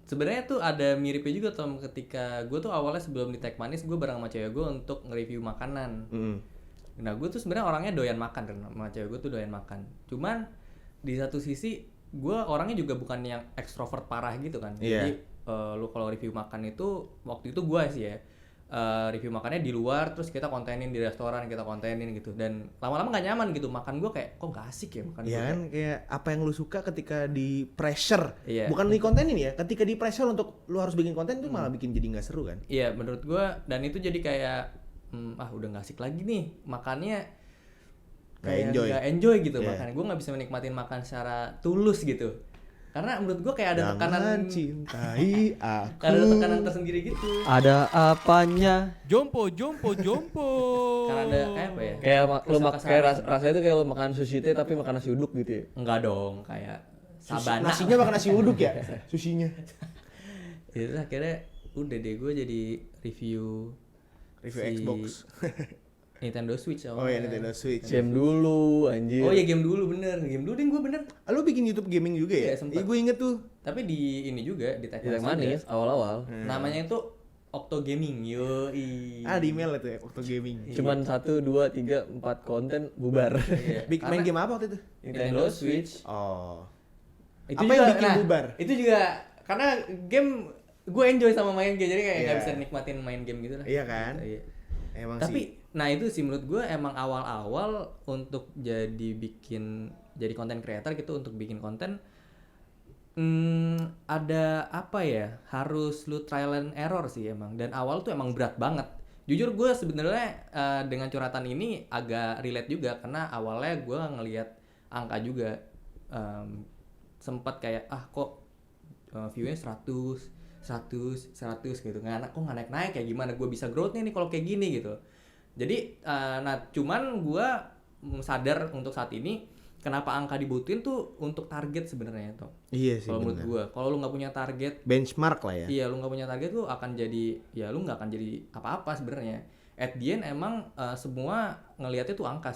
Sebenarnya tuh ada miripnya juga Tom, ketika gue tuh awalnya sebelum di Tech Manis gue bareng sama cewek gue untuk nge-review makanan. Nah gue tuh sebenarnya orangnya doyan makan kan, sama cewek gue tuh doyan makan. Cuman di satu sisi gue orangnya juga bukan yang ekstrovert parah gitu kan. Iya. Jadi lu kalau review makan itu waktu itu gue sih ya, review makannya di luar, terus kita kontenin di restoran, kita kontenin gitu. Dan lama-lama nggak nyaman gitu, makan gue kayak kok nggak asik ya makan Iya gue. kan, kayak apa yang lu suka ketika di pressure, Iya. bukan di konten ini ya, ketika di pressure untuk lu harus bikin konten itu malah bikin jadi nggak seru kan? Iya menurut gue, dan itu jadi kayak udah nggak asik lagi nih makannya, kayak nggak enjoy gitu Iya. makan. Gue nggak bisa menikmatin makan secara tulus gitu, karena menurut gue kayak ada tekanan, Jangan cintai aku. karena ada tekanan tersendiri gitu. Ada apanya? Jompo, jompo, jompo. Karena ada kayak apa ya? Kayak lu kayak Kesal-kesalan. rasanya itu kayak lu makan sushi teh tapi makan nasi uduk gitu ya. Enggak dong, kayak sabana. Nasinya makan nasi uduk ya, sushinya. Itu akhirnya udah deh gue jadi review Xbox. Nintendo Switch Oh ya, Nintendo Switch. Game dulu anjir. Oh iya game dulu bener, game dulu deh gue bener. Lu bikin YouTube gaming juga ya? Iya, sempet. Iya, gue inget tuh. Tapi di ini juga di Di Teh Tech Manis awal-awal. Namanya itu Octo Gaming, yoi. Ah, di email itu ya, waktu gaming. Cuman 1 2 3 4 konten bubar. Iya. Main game apa waktu itu? Nintendo Switch. Oh. Itu Apa juga, yang bikin bubar? Itu juga karena game gue enjoy sama main game, jadi kayak nggak Iya. bisa nikmatin main game gitu lah. Iya kan? Iya. Emang Tapi sih. nah itu sih menurut gue emang awal-awal untuk jadi content creator gitu, untuk bikin konten ada apa ya, harus lu trial and error sih emang, dan awal tuh emang berat banget. Jujur gue sebenarnya dengan curhatan ini agak relate juga, karena awalnya gue ngelihat angka juga, sempat kayak kok view-nya 100 gitu, kok nggak naik-naik, kayak gimana gue bisa growth nih kalau kayak gini gitu. Jadi nah cuman gue sadar untuk saat ini kenapa angka dibutuhin tuh untuk target sebenarnya tuh. Iya sih. Kalau menurut bener. gue, kalau lu nggak punya target, Benchmark lah ya. iya lu nggak punya target tuh akan jadi, ya lu nggak akan jadi apa-apa sebenarnya. At the end emang semua ngelihatnya tuh angka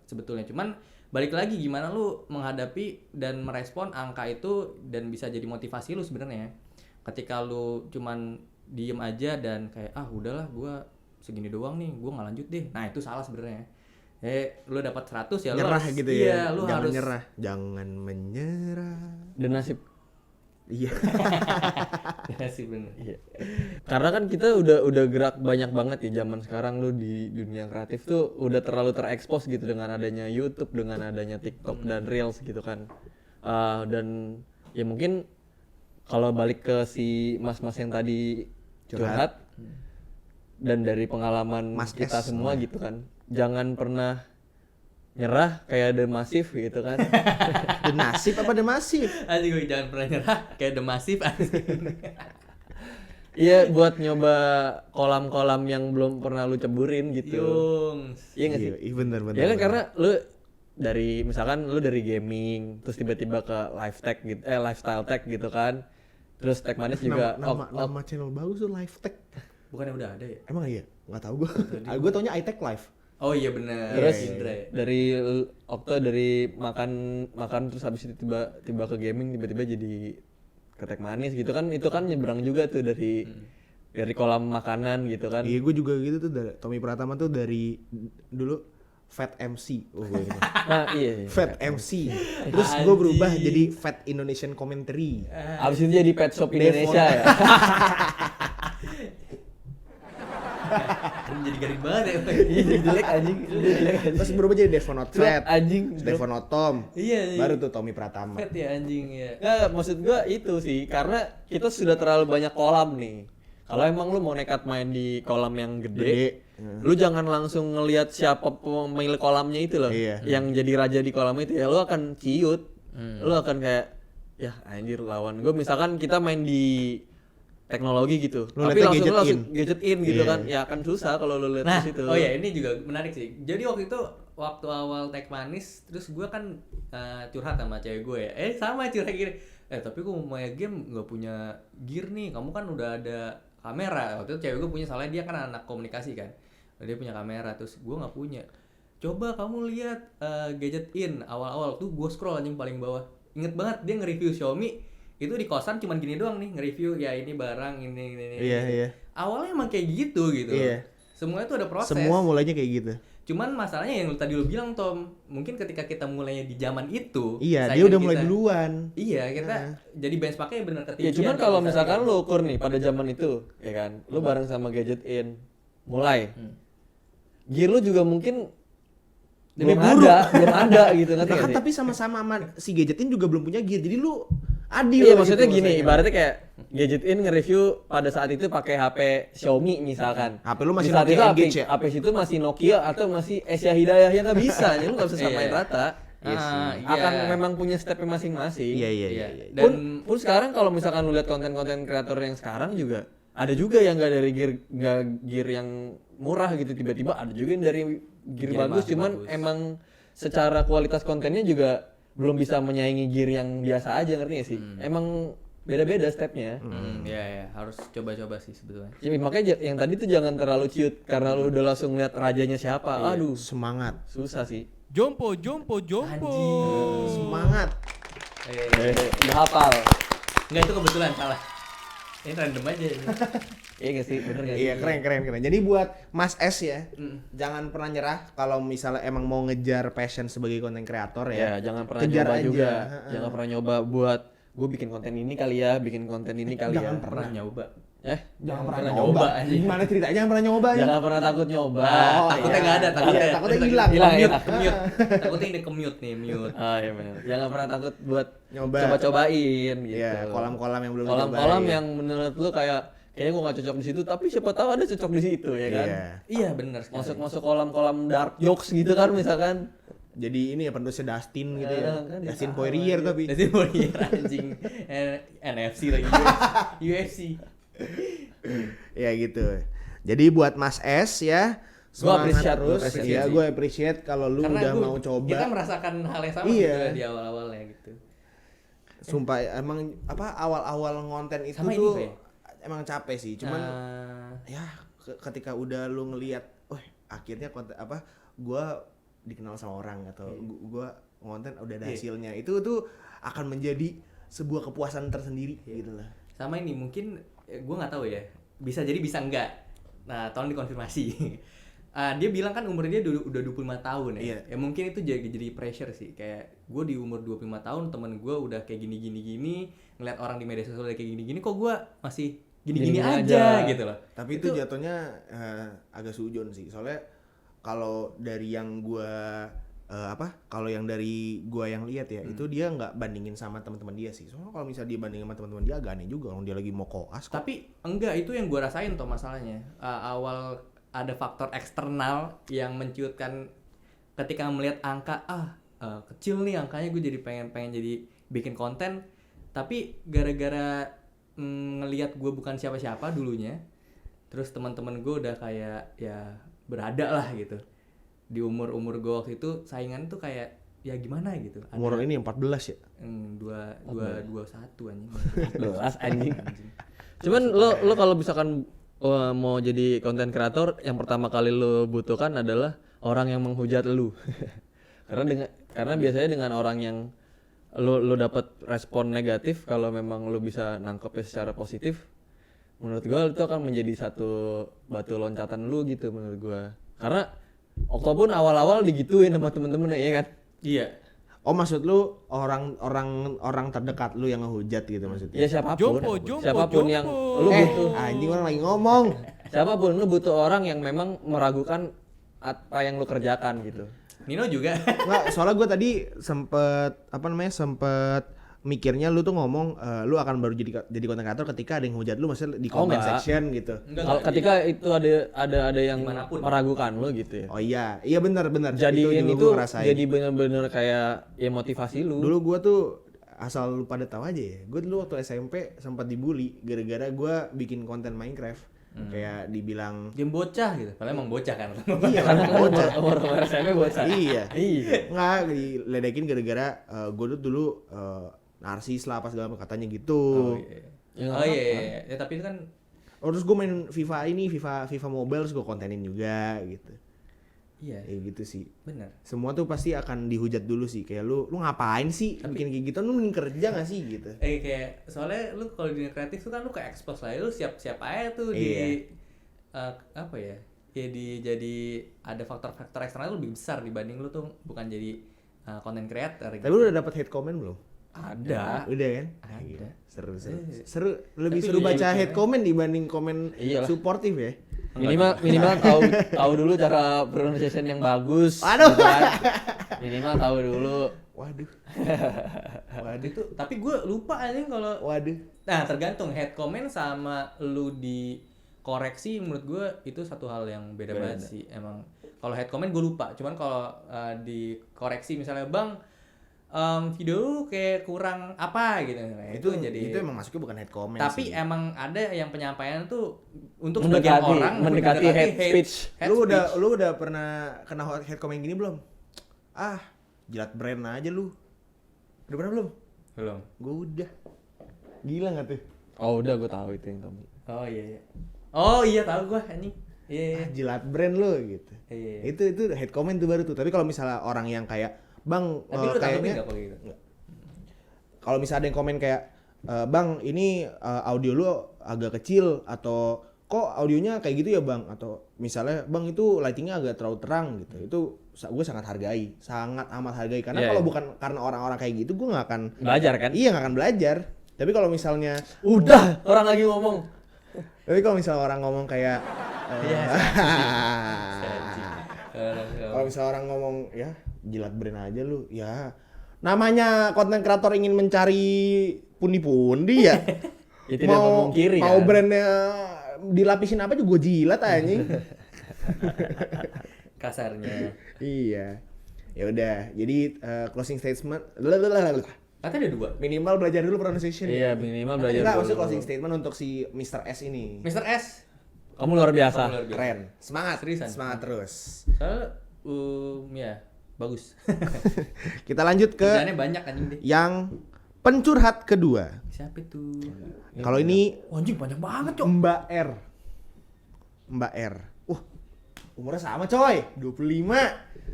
sebetulnya. Cuman balik lagi gimana lu menghadapi dan merespon angka itu dan bisa jadi motivasi lu sebenarnya. Ketika lu cuman diem aja dan kayak udahlah gue segini doang nih, gue nggak lanjut deh. Nah itu salah sebenarnya. Lu dapat 100 ya lu Nyerah harus, gitu iya, ya. lu Jangan harus nyerah. Jangan menyerah. Dan nasib. Iya. Ya sih bener. Iya. Karena kan kita udah gerak banyak banget ya zaman sekarang, lu di dunia kreatif tuh udah terlalu terekspos gitu dengan adanya YouTube, dengan adanya TikTok dan Reels gitu kan. Dan ya mungkin kalau balik ke si mas-mas yang tadi curhat dan dari pengalaman Mas kita S semua gitu kan, jangan pernah nyerah kayak The Massive gitu kan. The Nasib apa The Masif? Anjing gue jangan pernah nyerah kayak The Massive anjing. Iya, buat nyoba kolam-kolam yang belum pernah lu ceburin gitu. Yungs. Iya nggak sih? Iya bener. Ya kan, karena lu dari misalkan lu dari gaming terus tiba-tiba ke lifestyle tech gitu kan. Terus Tech Manis juga nama channel bagus tuh Live Tech. Bukannya udah ada ya? Emang iya? Nggak tahu gue. Gue taunya iTech Live. Oh iya bener. terus Indra ya. dari Okto dari makan terus habis itu tiba ke gaming, tiba-tiba jadi ke Tech Manis gitu kan. Itu kan nyebrang juga tuh dari kolam makanan gitu kan. Iya, gue juga gitu tuh. Tommy Pratama tuh dari dulu Fat MC. Oh, gue ingat. Nah, iya. Fat MC. Terus gue berubah jadi Fat Indonesian Commentary. Abis itu jadi Pet Shop Indonesia ya. Jadi garing banget ya. Iya, jadi jelek anjing. Terus berubah jadi Devonot Fat. Anjing. Devonot Tom. Iya. Baru tuh Tommy Pratama. Fat ya anjing ya. Nggak, maksud gua itu sih, karena kita sudah terlalu banyak kolam nih. Kalau emang lu mau nekat main di kolam yang gede, lu jangan langsung ngelihat siapa pemilik kolamnya itu loh. Iya. Yang jadi raja di kolam itu ya lu akan ciut. Lu akan kayak ya anjir lawan gue, misalkan kita main di teknologi gitu. Lu Tapi liatnya langsung gadget gadget in gitu Iya. kan. Ya akan susah kalau lu lihat Nah, di situ. oh ya ini juga menarik sih. Jadi waktu itu waktu awal Tech Manis, terus gue kan curhat sama cewek gue ya. Sama curhat gini. Tapi gue mau main game nggak punya gear nih. Kamu kan udah ada kamera. Waktu itu cewek gue punya, soalnya dia kan anak komunikasi kan. Dia punya kamera, terus gue nggak punya. Coba kamu lihat gadget in awal-awal tuh gue scroll anjing paling bawah. Inget banget dia nge-review Xiaomi. Itu di kosan cuman gini doang nih, nge-review ya ini barang ini. Iya, iya. Awalnya emang kayak gitu. Iya. Semuanya tuh ada proses. Semua mulainya kayak gitu. Cuman masalahnya yang tadi lu bilang Tom, mungkin ketika kita mulainya di zaman itu, Iya, dia saingan udah mulai kita- duluan. Iya, kita jadi benchmarknya benar ketinggian. Ya cuman kalau kita misalkan lihat. lu ukur nih pada zaman itu, ya kan, lu bareng sama gadget in, mulai. Gear lu juga mungkin Lebih belum ada gitu Nah, ngerti kan nggak sih? tapi sama-sama sama si Gadgetin juga belum punya gear. Jadi lu adil. Iya maksudnya gitu gini, maksudnya. ibaratnya kayak Gadgetin nge-review pada saat itu pakai HP Xiaomi misalkan. HP lu masih di saat Nokia itu Engage ya? HP situ masih Nokia atau masih Asia Hidayah ya nggak bisa, lu nggak bisa samain Iya. rata. Iya sih. Akan memang punya stepnya masing-masing. Iya. Iya. Dan pun sekarang kalau misalkan lu lihat konten-konten kreator yang sekarang juga ada juga yang nggak dari gear yang murah gitu, tiba-tiba ada juga yang dari gear Gear bagus, cuman bagus. emang secara kualitas kontennya juga belum bisa menyaingi gear yang biasa aja, ngerti gak sih? Emang beda-beda stepnya. Ya harus coba-coba sih sebetulnya. Jadi makanya yang tadi tuh jangan terlalu ciut karena lu udah langsung lihat rajanya siapa. Aduh, Semangat. susah sih. Jompo. Semangat. Udah hafal. Enggak, itu kebetulan salah. Ini random aja ini. Iya gak sih? Bener gak sih? Iya keren. Jadi buat Mas S ya, jangan pernah nyerah kalau misalnya emang mau ngejar passion sebagai konten kreator Ya, ya. jangan pernah Kejar nyoba aja. juga. Jangan pernah nyoba buat gue bikin konten ini kali ya, bikin konten ini kali Jangan ya. Pernah nyoba. Jangan pernah pernah nyoba. nyoba aja. Gimana ceritanya jangan pernah nyoba? Jangan pernah takut nyoba. Takutnya iya. nggak ada, takutnya. Iya, takutnya hilang. Commute. Takutnya ini commute nih, mute. Ah iya benar. Jangan pernah takut buat Nyoba. coba-cobain gitu. Iya, kolam-kolam yang belum Kolam-kolam dicobain. yang menurut lu kayaknya gua gak cocok di situ, tapi siapa tahu ada cocok di situ ya kan. Iya. Iya, benar sekali. Masuk kolam-kolam dark jokes gitu kan misalkan. Jadi ini ya penerusnya Dustin gitu ya. Kan Dustin sama Poirier aja. tapi. Jadi mau anjing NFC lagi UFC. Ya gitu. Jadi buat Mas S ya, Gua semangat appreciate, terus. gua appreciate Iya, sih. gue appreciate kalau lu Karena udah gua- mau coba. Kita merasakan hal yang sama Iya. gitu ya di awal-awalnya gitu. Sumpah emang apa awal-awal ngonten itu Sama ini, tuh Fe. emang capek sih. Cuman Eh, ya ketika udah lu ngelihat, akhirnya konten apa gua dikenal sama orang atau gua ngonten udah ada Iya. hasilnya. Itu tuh akan menjadi sebuah kepuasan tersendiri gitu lah. sama ini mungkin gue nggak tahu ya, bisa jadi bisa enggak. Nah, tolong dikonfirmasi. Dia bilang kan umurnya dia udah 25 tahun ya. Iya. Ya mungkin itu jadi pressure sih. Kayak gue di umur 25 tahun temen gue udah kayak gini, ngeliat orang di media sosial udah kayak gini, kok gue masih gini-gini Gini-gini aja aja. gitu loh. Tapi itu jatuhnya agak sujon sih. Soalnya kalau dari yang gua kalau yang dari gua yang lihat ya, itu dia nggak bandingin sama teman-teman dia sih. Soalnya kalau misalnya dia bandingin sama teman-teman dia agak aneh juga, orang dia lagi mau koas kok. Tapi enggak, itu yang gue rasain tuh masalahnya. Awal ada faktor eksternal yang menciutkan ketika melihat angka kecil nih angkanya, gue jadi pengen jadi bikin konten. Tapi gara-gara ngelihat gue bukan siapa-siapa dulunya, terus teman-teman gue udah kayak ya berada lah gitu. Di umur gue waktu itu saingan tuh kayak ya gimana gitu. Umur ini 14 ya. 21 anjing. 12 anjing. Cuman lo kalau misalkan mau jadi konten kreator, yang pertama kali lo butuhkan adalah orang yang menghujat lu. karena biasanya dengan orang yang lo dapat respon negatif, kalau memang lo bisa nangkepnya secara positif, menurut gua itu akan menjadi satu batu loncatan lu gitu menurut gua. Karena Oktopun awal-awal digituin sama temen-temen ya kan. Iya. Oh maksud lu orang terdekat lu yang ngehujat gitu maksudnya? Ya siapapun, Jompo. siapapun yang lu butuh. Anjing orang lagi ngomong. Siapapun lu butuh orang yang memang meragukan apa yang lu kerjakan gitu. Nino juga. Enggak, soalnya gue tadi sempet mikirnya lu tuh ngomong lu akan baru jadi konten kreator ketika ada yang hujat lu maksudnya di comment enggak. section gitu. Kalau ketika itu ada yang Dimanapun. meragukan lu gitu ya. Oh iya benar. Jadiin juga itu gua ngerasain. jadi bener-bener kayak ya motivasi lu. Dulu gua tuh asal lu pada tahu aja ya. Gue dulu waktu SMP sempat dibully gara-gara gua bikin konten Minecraft. Kayak dibilang Game bocah gitu. Padahal emang bocah kan. iya kan bocah. Umur SMP bocah. Iya. Iya. Nggak diledekin gara-gara gue tuh dulu narsis lah apa segala macam katanya gitu. Ya, nggak Oh iya, apa-apa. iya. Ya, tapi itu kan Terus gue main FIFA Mobile terus gue kontenin juga gitu. iya, Ya gitu sih. benar. Semua tuh pasti akan dihujat dulu sih. Kayak lu ngapain sih bikin kayak gitu? Lu mending kerja gak sih gitu? Kayak soalnya lu kalau di dunia kreatif tuh kan lu kayak expose lah, lu siap-siap aja tuh Iya. apa ya? Ya jadi ada faktor-faktor eksternal lebih besar dibanding lu tuh bukan jadi content creator Tapi lu udah dapat hate comment belum? Ada. Udah kan? Ada. Seru. Lebih Tapi seru lucu baca ya. hate comment dibanding komen Iyalah. suportif ya. Minimal tahu dulu cara pronunciation yang bagus. Aduh. Gitu kan. Minimal tahu dulu. Waduh. Itu tapi gue lupa aja kalau Waduh. nah tergantung head comment sama lu dikoreksi menurut gue itu satu hal yang beda banget sih emang. Kalau head comment gue lupa, cuman kalau dikoreksi misalnya bang video lu kayak kurang apa gitu, nah, itu jadi itu emang masuknya bukan head comment tapi sih. emang ada yang penyampaian tuh untuk Mendekati- sebagian orang mendekati head speech. Lu udah pernah kena head comment gini belum? Ah, jilat brand aja lu. Udah pernah belum? belum. Gue udah. Gila nggak tuh? Oh udah gue tahu itu yang Tommy. Oh iya. Oh iya tahu gue anjing. Iya. Ah, jilat brand lu gitu. Iya. Itu head comment tuh baru tuh. Tapi kalau misalnya orang yang kayak Bang, Tapi lu tanggepin kayaknya nggak kalau gitu? kalau misalnya ada yang komen kayak Bang, ini audio lu agak kecil atau kok audionya kayak gitu ya Bang, atau misalnya Bang itu lightingnya agak terlalu terang gitu. Itu gue sangat amat hargai karena Iya, kalau iya. bukan karena orang-orang kayak gitu gue nggak akan Belajar kan? Iya, nggak akan belajar. Tapi kalau misalnya Udah, orang lagi ngomong. orang ngomong kayak Iya, kalau misalnya orang ngomong ya jilat brand aja lu, ya namanya konten kreator ingin mencari pundi-pundi ya. Ya tidak memungkiri mau kan? brandnya dilapisin apa juga gue jilat anjing. kasarnya. Iya. Ya udah, jadi closing statement. Katanya ada dua. Minimal belajar dulu pronunciation. Iya minimal belajar Enggak, dulu. maksud closing statement untuk si Mr. S ini. Mr. S. Kamu luar biasa. Luar biasa. Keren. Semangat, Seriusan. semangat terus. Soalnya ya bagus. Kita lanjut ke Kerjaannya banyak anjing deh. yang pencurhat kedua. Siapa itu? Kalau ini Oh, anjing banyak banget, Cok. Mbak R. Mbak R. Umurnya sama coy, 25.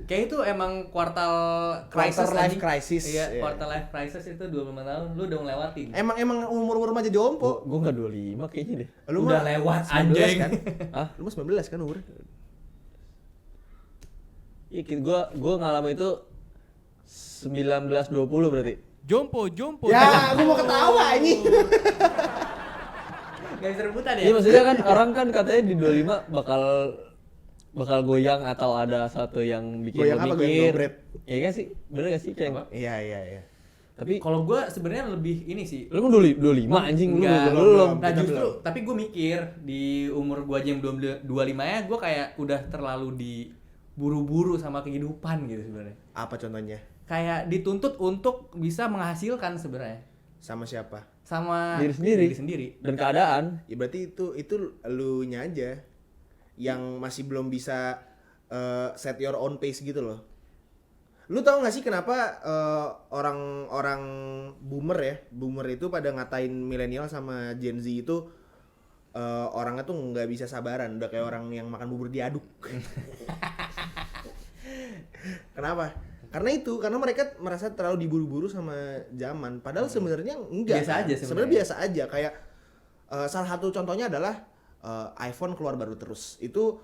Kayak itu emang kuartal Quarter life anjing. crisis. Iya, Iya. quarter life crisis itu 25 tahun lu udah ngelewatin. Emang umur remaja jompo. Gue nggak 25 kayaknya deh. Lu Udah mah lewat 19 anjing. kan? Hah? Lu mah 19 kan umur? Iya, gue ngalamin itu 19-20 berarti. Jompo. Ya, aku mau ketawa ini. Gak bisa rebutan ya? Iya maksudnya kan orang kan katanya di 25 bakal goyang atau ada satu yang bikin Goyang lo apa? Goyang mikir. dobret? Iya kan sih? Bener gak sih kayak? Iya. Tapi Kalau gua sebenarnya lebih ini sih. lu kan 25 anjing lu Enggak, belum. Nah Kita justru, belum. tapi gue mikir di umur gue aja yang belum 25 ya, gue kayak udah terlalu diburu-buru sama kehidupan gitu sebenarnya. Apa contohnya? Kayak dituntut untuk bisa menghasilkan sebenarnya Sama siapa? sama Diri sendiri. Dan keadaan. Ya berarti itu lu nya aja yang masih belum bisa set your own pace gitu loh. Lu tau gak sih kenapa orang-orang boomer itu pada ngatain milenial sama Gen Z itu orangnya tuh nggak bisa sabaran, udah kayak orang yang makan bubur diaduk. Kenapa? Karena mereka merasa terlalu diburu-buru sama zaman. Padahal sebenarnya enggak. Biasa aja sebenarnya. Sebenarnya biasa aja. Kayak salah satu contohnya adalah iPhone keluar baru terus. Itu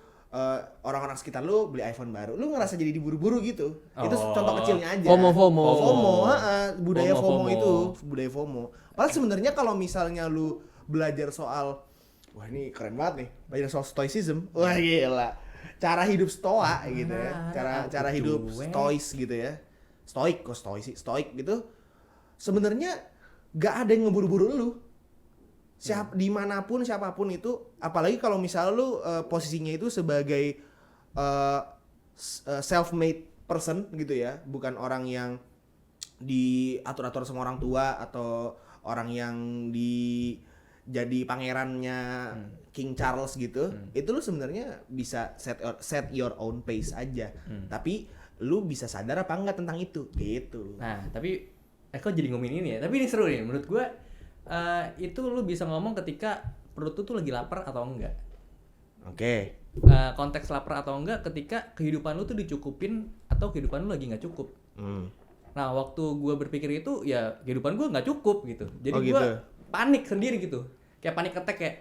orang-orang sekitar lu beli iPhone baru, lu ngerasa jadi diburu-buru gitu. Itu Oh. contoh kecilnya aja. FOMO. Budaya FOMO FOMO. itu, budaya FOMO. Padahal sebenarnya kalau misalnya lu belajar soal, wah ini keren banget nih, belajar soal stoicism, wah gila. Cara hidup stoa gitu ya. Cara hidup stois gitu ya. Stoik gitu. Sebenarnya gak ada yang ngeburu-buru lu. Dimanapun siapapun itu, apalagi kalau misalnya lu posisinya itu sebagai self-made person gitu ya, bukan orang yang diatur-atur sama orang tua atau orang yang jadi pangerannya King Charles gitu. Itu lu sebenarnya bisa set your own pace aja. Tapi lu bisa sadar apa enggak tentang itu gitu. Nah tapi kok jadi ngomongin ini ya, tapi ini seru nih menurut gue. Itu lu bisa ngomong ketika perut lu tuh lagi lapar atau enggak. Oke. Konteks lapar atau enggak ketika kehidupan lu tuh dicukupin atau kehidupan lu lagi nggak cukup. Nah waktu gue berpikir itu ya kehidupan gue nggak cukup gitu. Jadi Oh, gue gitu. panik sendiri gitu. Kayak panik attack kayak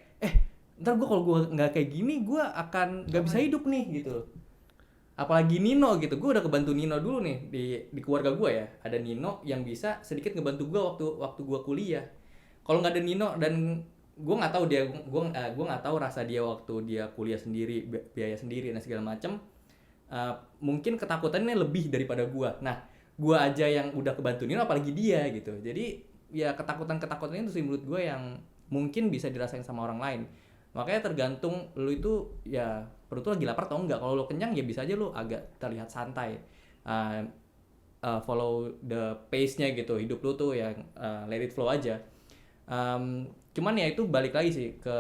ntar gue kalau gue nggak kayak gini gue akan nggak bisa hidup nih gitu. Apalagi Nino gitu, gue udah kebantu Nino dulu nih di keluarga gue ya. Ada Nino yang bisa sedikit ngebantu gue waktu gue kuliah. Kalau nggak ada Nino dan gue nggak tahu dia gue nggak tahu rasa dia waktu dia kuliah sendiri, biaya sendiri dan segala macem. Mungkin ketakutannya lebih daripada gue. Nah, gue aja yang udah kebantuin, apalagi dia gitu. Jadi ya ketakutan itu sih menurut gue yang mungkin bisa dirasain sama orang lain. Makanya tergantung lu itu ya perut lu lagi lapar atau enggak. Kalau lu kenyang ya bisa aja lu agak terlihat santai. Follow the pace-nya gitu, hidup lu tuh yang let it flow aja. Cuman ya itu balik lagi sih ke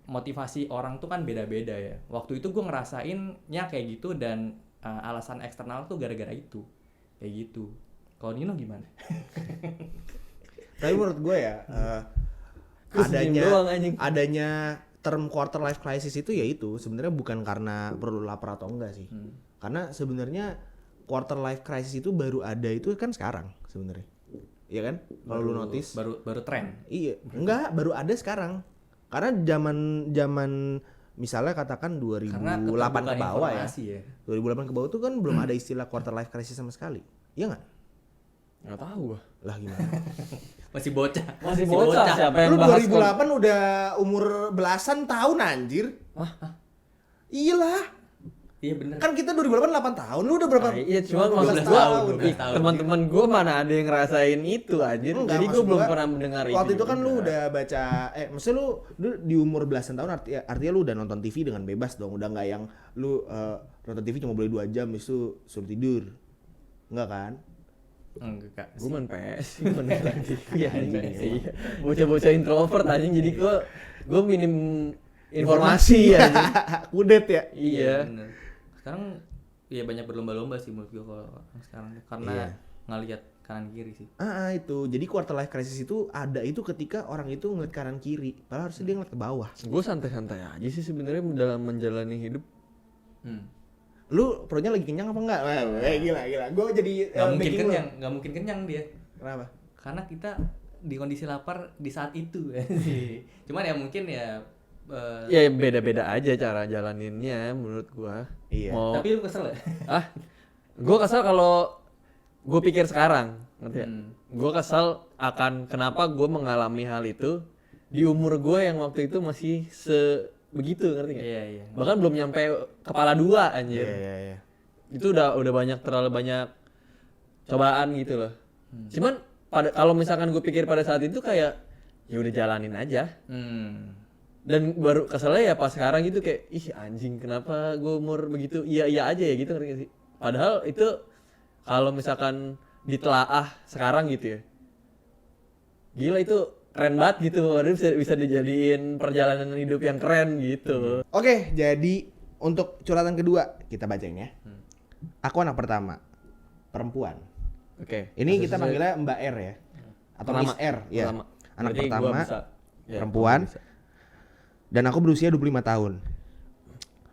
motivasi orang tuh kan beda-beda ya. Waktu itu gue ngerasainnya kayak gitu dan alasan eksternal tuh gara-gara itu kayak gitu. Kalau Nino gimana? Tapi menurut gue ya adanya term quarter life crisis itu ya itu sebenarnya bukan karena perlu lapar atau enggak sih. Karena sebenarnya quarter life crisis itu baru ada itu kan sekarang sebenarnya. Iya kan? Kalau lu notice baru tren. Iya, enggak, baru ada sekarang. Karena zaman misalnya katakan 2008 ke bawah ya. 2008 ke bawah tuh kan belum ada istilah quarter life crisis sama sekali. Iya enggak? Nggak tahu gua. Lah gimana? Masih bocah. Masih bocah siapa yang Lu bahas 2008 udah umur belasan tahun anjir. Iyalah. Iya bener. Kan kita 2008 8 tahun. Lu udah berapa? Iya, cuma 12 maksud gua tahun. teman-teman gua mana ada yang ngerasain itu anjir. Enggak, Jadi gua maksud belum gua, pernah mendengar itu. Waktu itu kan lu juga. udah baca maksudnya lu di umur belasan tahun artinya lu udah nonton TV dengan bebas dong. Udah enggak yang lu nonton TV cuma boleh 2 jam habis itu suruh tidur. Enggak kan? Enggak. Gua main PS, gua main lagi. Iya anjing. Bocah-bocah introvert anjing, jadi gua minim informasi ya. Kudet ya. Iya. Bener. Sekarang ya banyak berlomba-lomba sih menurut gue kalau sekarang karena ngelihat kanan kiri sih. Itu. Jadi quarter life crisis itu ada itu ketika orang itu ngeliat kanan kiri, padahal harusnya dia ngeliat ke bawah. Gua santai-santai aja sih sebenarnya dalam menjalani hidup. Lu perutnya lagi kenyang apa enggak? Wah, gila. Gue jadi Nggak mungkin kenyang dia. Kenapa? Karena kita di kondisi lapar di saat itu. Cuman ya mungkin ya Ya beda-beda aja cara jalaninnya menurut gua. Iya. tapi lu kesel ya? Gua kesel kalau gua pikir sekarang, ngerti ya? Gua kesel akan kenapa gua mengalami hal itu di umur gua yang waktu itu masih begitu, ngerti nggak? Iya. Bahkan belum nyampe kepala 2 anjir. Iya. Itu udah terlalu banyak cobaan gitu loh. Cuman kalau misalkan gue pikir pada saat itu kayak ya udah jalanin aja. Dan baru keselnya ya pas sekarang gitu kayak ih anjing kenapa gue umur begitu iya aja ya gitu, ngerti gak sih? Padahal itu kalau misalkan ditelaah sekarang gitu ya, gila itu keren banget gitu, padahal bisa dijadiin perjalanan hidup yang keren gitu. Oke, jadi untuk curhatan kedua kita bacain ya. Aku anak pertama, perempuan. Oke. Ini kita panggilnya Mbak R ya, atau Miss R ya. Anak Berarti pertama, gua bisa. Ya, perempuan. gua bisa. Dan aku berusia 25 tahun.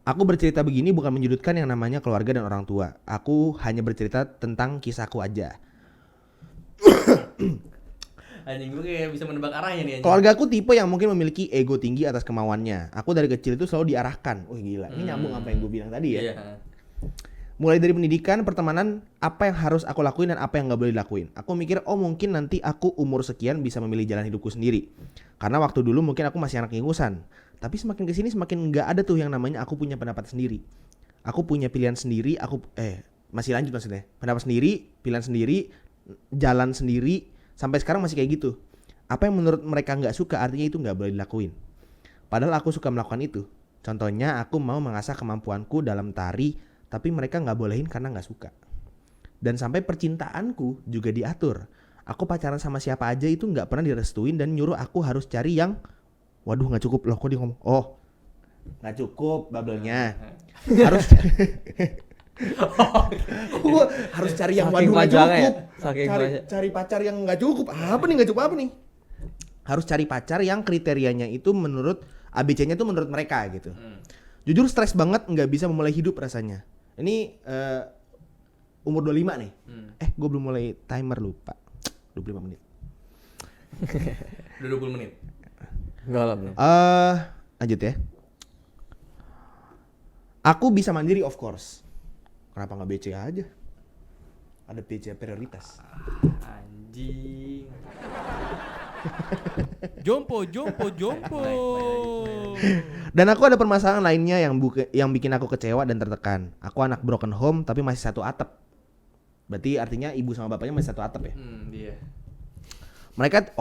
Aku bercerita begini bukan menyudutkan yang namanya keluarga dan orang tua. Aku hanya bercerita tentang kisahku aja. Anjing gue kayak bisa menebak arahnya nih anjing. Keluarga aku tipe yang mungkin memiliki ego tinggi atas kemauannya. Aku dari kecil itu selalu diarahkan. Wah gila, ini nyambung apa yang gue bilang tadi ya. Iya. Mulai dari pendidikan, pertemanan, apa yang harus aku lakuin dan apa yang gak boleh dilakuin. Aku mikir, oh mungkin nanti aku umur sekian bisa memilih jalan hidupku sendiri. Karena waktu dulu mungkin aku masih anak ingusan. Tapi semakin kesini semakin gak ada tuh yang namanya aku punya pendapat sendiri. Aku punya pilihan sendiri, masih lanjut maksudnya. Pendapat sendiri, pilihan sendiri, jalan sendiri, sampai sekarang masih kayak gitu. Apa yang menurut mereka gak suka artinya itu gak boleh dilakuin. Padahal aku suka melakukan itu. Contohnya aku mau mengasah kemampuanku dalam tari, tapi mereka gak bolehin karena gak suka. Dan sampai percintaanku juga diatur. Aku pacaran sama siapa aja itu gak pernah direstuin dan nyuruh aku harus cari yang waduh gak cukup loh, kok dia ngomong oh gak cukup bubble-nya harus harus cari yang waduh gak cukup cari pacar yang gak cukup apa nih harus cari pacar yang kriterianya itu menurut ABC-nya tuh menurut mereka gitu. Jujur stres banget gak bisa memulai hidup rasanya. Ini umur 25 nih. Gue belum mulai timer, lupa 25 menit. Udah 20 menit. Enggak lah belum. Lanjut ya. Aku bisa mandiri of course. Kenapa nggak BC aja? Ada BC prioritas. Anjing. Jompo, jompo, jompo. Dan aku ada permasalahan lainnya yang bikin aku kecewa dan tertekan. Aku anak broken home tapi masih satu atap. Berarti artinya ibu sama bapaknya masih satu atap ya? Dia. Mereka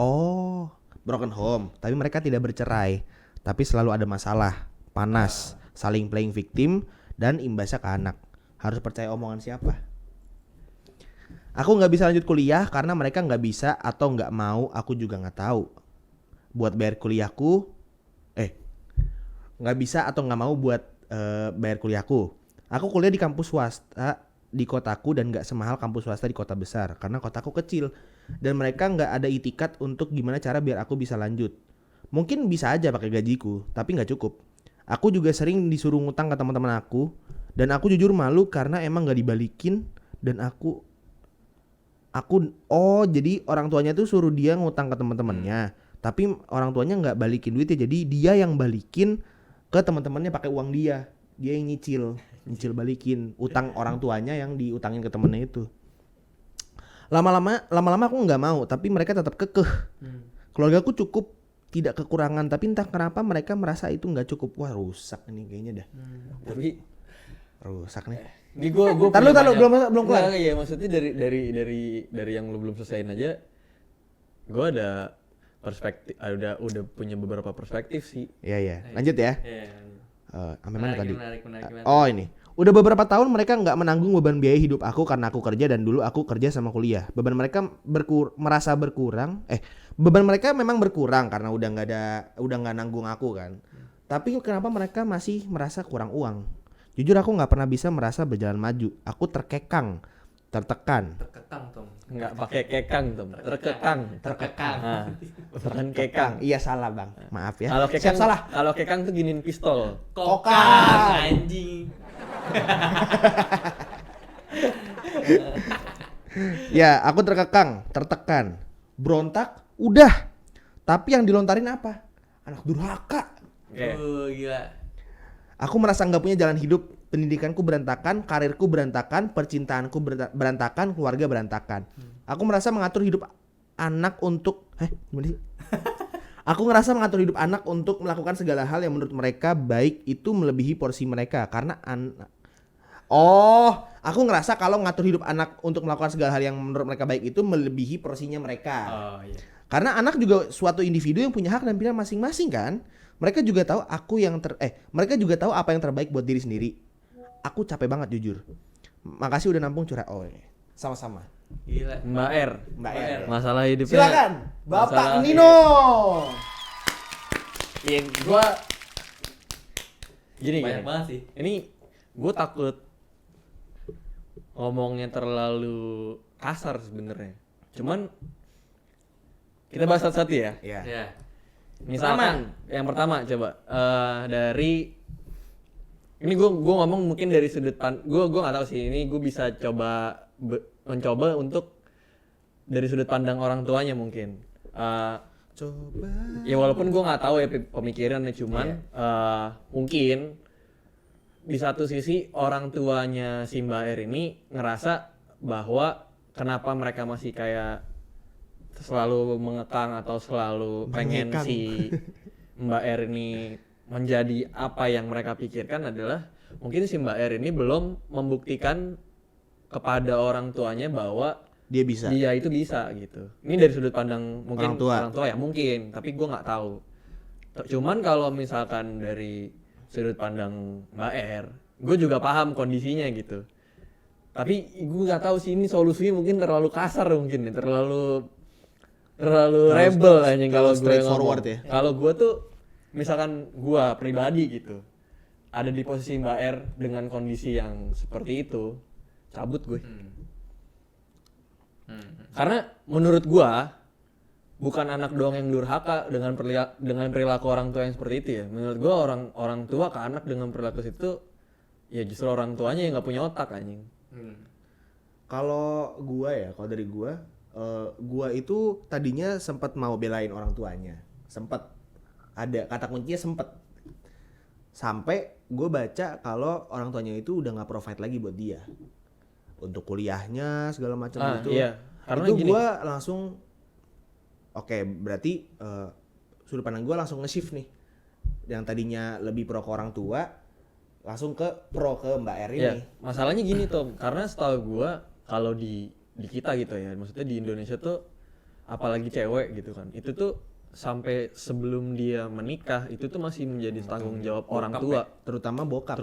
broken home tapi mereka tidak bercerai. Tapi selalu ada masalah, panas, saling playing victim dan imbasnya ke anak. Harus percaya omongan siapa? Aku nggak bisa lanjut kuliah karena mereka nggak bisa atau nggak mau. Aku juga nggak tahu. Buat bayar kuliahku, nggak bisa atau nggak mau buat bayar kuliahku. Aku kuliah di kampus swasta di kotaku dan nggak semahal kampus swasta di kota besar karena kotaku kecil dan mereka nggak ada itikat untuk gimana cara biar aku bisa lanjut. Mungkin bisa aja pakai gajiku, tapi nggak cukup. Aku juga sering disuruh ngutang ke teman-teman aku dan aku jujur malu karena emang nggak dibalikin dan aku jadi orang tuanya tuh suruh dia ngutang ke teman-temannya, tapi orang tuanya nggak balikin duitnya, jadi dia yang balikin ke teman-temannya pakai uang dia yang nyicil balikin utang orang tuanya yang diutangin ke temennya itu. Lama-lama aku nggak mau, tapi mereka tetap kekeh. Keluarga aku cukup, tidak kekurangan, tapi entah kenapa mereka merasa itu nggak cukup. Wah, rusak nih kayaknya dah. Tapi Rusak nih. ini gue Tahu belum kelar. Iya, maksudnya dari yang lu belum selesaiin aja, gue ada perspektif, udah punya beberapa perspektif sih. Iya. Lanjut ya. Sampai mana tadi? Menarik. Oh, ini. Udah beberapa tahun mereka nggak menanggung beban biaya hidup aku karena aku kerja dan dulu aku kerja sama kuliah. Beban mereka merasa berkurang. Beban mereka memang berkurang karena udah nggak nanggung aku kan. Tapi kenapa mereka masih merasa kurang uang? Jujur aku nggak pernah bisa merasa berjalan maju. Aku tertekan. Terkekang, Tom. Nggak pakai kekang, Tom. Terkekang. Nah, bukan kekang. Iya salah bang. Maaf ya. Kalau kekang Siap salah. Kalau kekang tuh giniin pistol. Kokang, anjing. Ya aku tertekan, berontak, udah. Tapi yang dilontarin apa? Anak durhaka. Oke. Gila. Aku merasa nggak punya jalan hidup, pendidikanku berantakan, karirku berantakan, percintaanku berantakan, keluarga berantakan. Aku merasa mengatur hidup anak untuk, gimana sih? Aku ngerasa mengatur hidup anak untuk melakukan segala hal yang menurut mereka baik itu melebihi porsi mereka karena aku ngerasa kalau ngatur hidup anak untuk melakukan segala hal yang menurut mereka baik itu melebihi porsinya mereka. Oh iya. Karena anak juga suatu individu yang punya hak dan pilihan masing-masing kan. Mereka juga tahu mereka juga tahu apa yang terbaik buat diri sendiri. Aku capek banget jujur. Makasih udah nampung curhat. Sama-sama. Gila. Mbak R. Masalah hidupnya. Silakan, Bapak masalah- Nino. Iya, gua gini. Banyak banget sih. Ini gue takut ngomongnya terlalu kasar sebenarnya. Cuman kita bahas satu-satu ya. Iya. Ya. Misalkan yang pertama coba dari ini gue ngomong mungkin dari sudut gue nggak tahu sih, ini gue bisa mencoba untuk dari sudut pandang orang tuanya mungkin. Coba. Ya walaupun gue nggak tahu ya pemikirannya, cuman mungkin di satu sisi orang tuanya si Mbak R ini ngerasa bahwa kenapa mereka masih kayak selalu mengekang atau selalu pengen si Mbak R ini menjadi apa yang mereka pikirkan adalah mungkin si Mbak R ini belum membuktikan kepada orang tuanya bahwa Dia bisa. dia itu bisa gitu. Ini dari sudut pandang mungkin Orang tua. ya mungkin, tapi gue nggak tahu. Cuman kalau misalkan dari sudut pandang Mbak R, gue juga paham kondisinya gitu. Tapi gue nggak tahu sih ini solusinya mungkin terlalu kasar mungkin ya, terlalu rebel aja kalau gue straightforward ngomong. ya. Kalau gue tuh misalkan gue pribadi gitu ada di posisi Mbak R dengan kondisi yang seperti itu, cabut gue. Karena menurut gue bukan anak doang yang durhaka dengan perilaku orang tua yang seperti itu ya. Menurut gue orang tua ke anak dengan perilaku itu ya justru orang tuanya yang nggak punya otak anjing. Kalau dari gua itu tadinya sempat mau belain orang tuanya. Sempat ada kata kuncinya sempat. Sampai gue baca kalau orang tuanya itu udah nggak provide lagi buat dia untuk kuliahnya segala macam itu. Iya. Karena itu gini. gue langsung Oke, berarti sudut pandang gue langsung nge-shift nih. Yang tadinya lebih pro ke orang tua, langsung ke pro ke Mbak R ini. Ya, masalahnya gini Tom, karena setahu gua kalau di kita gitu ya, maksudnya di Indonesia tuh apalagi cewek gitu kan, itu tuh sampai sebelum dia menikah itu tuh masih menjadi tanggung jawab orang tua, Terutama bokap.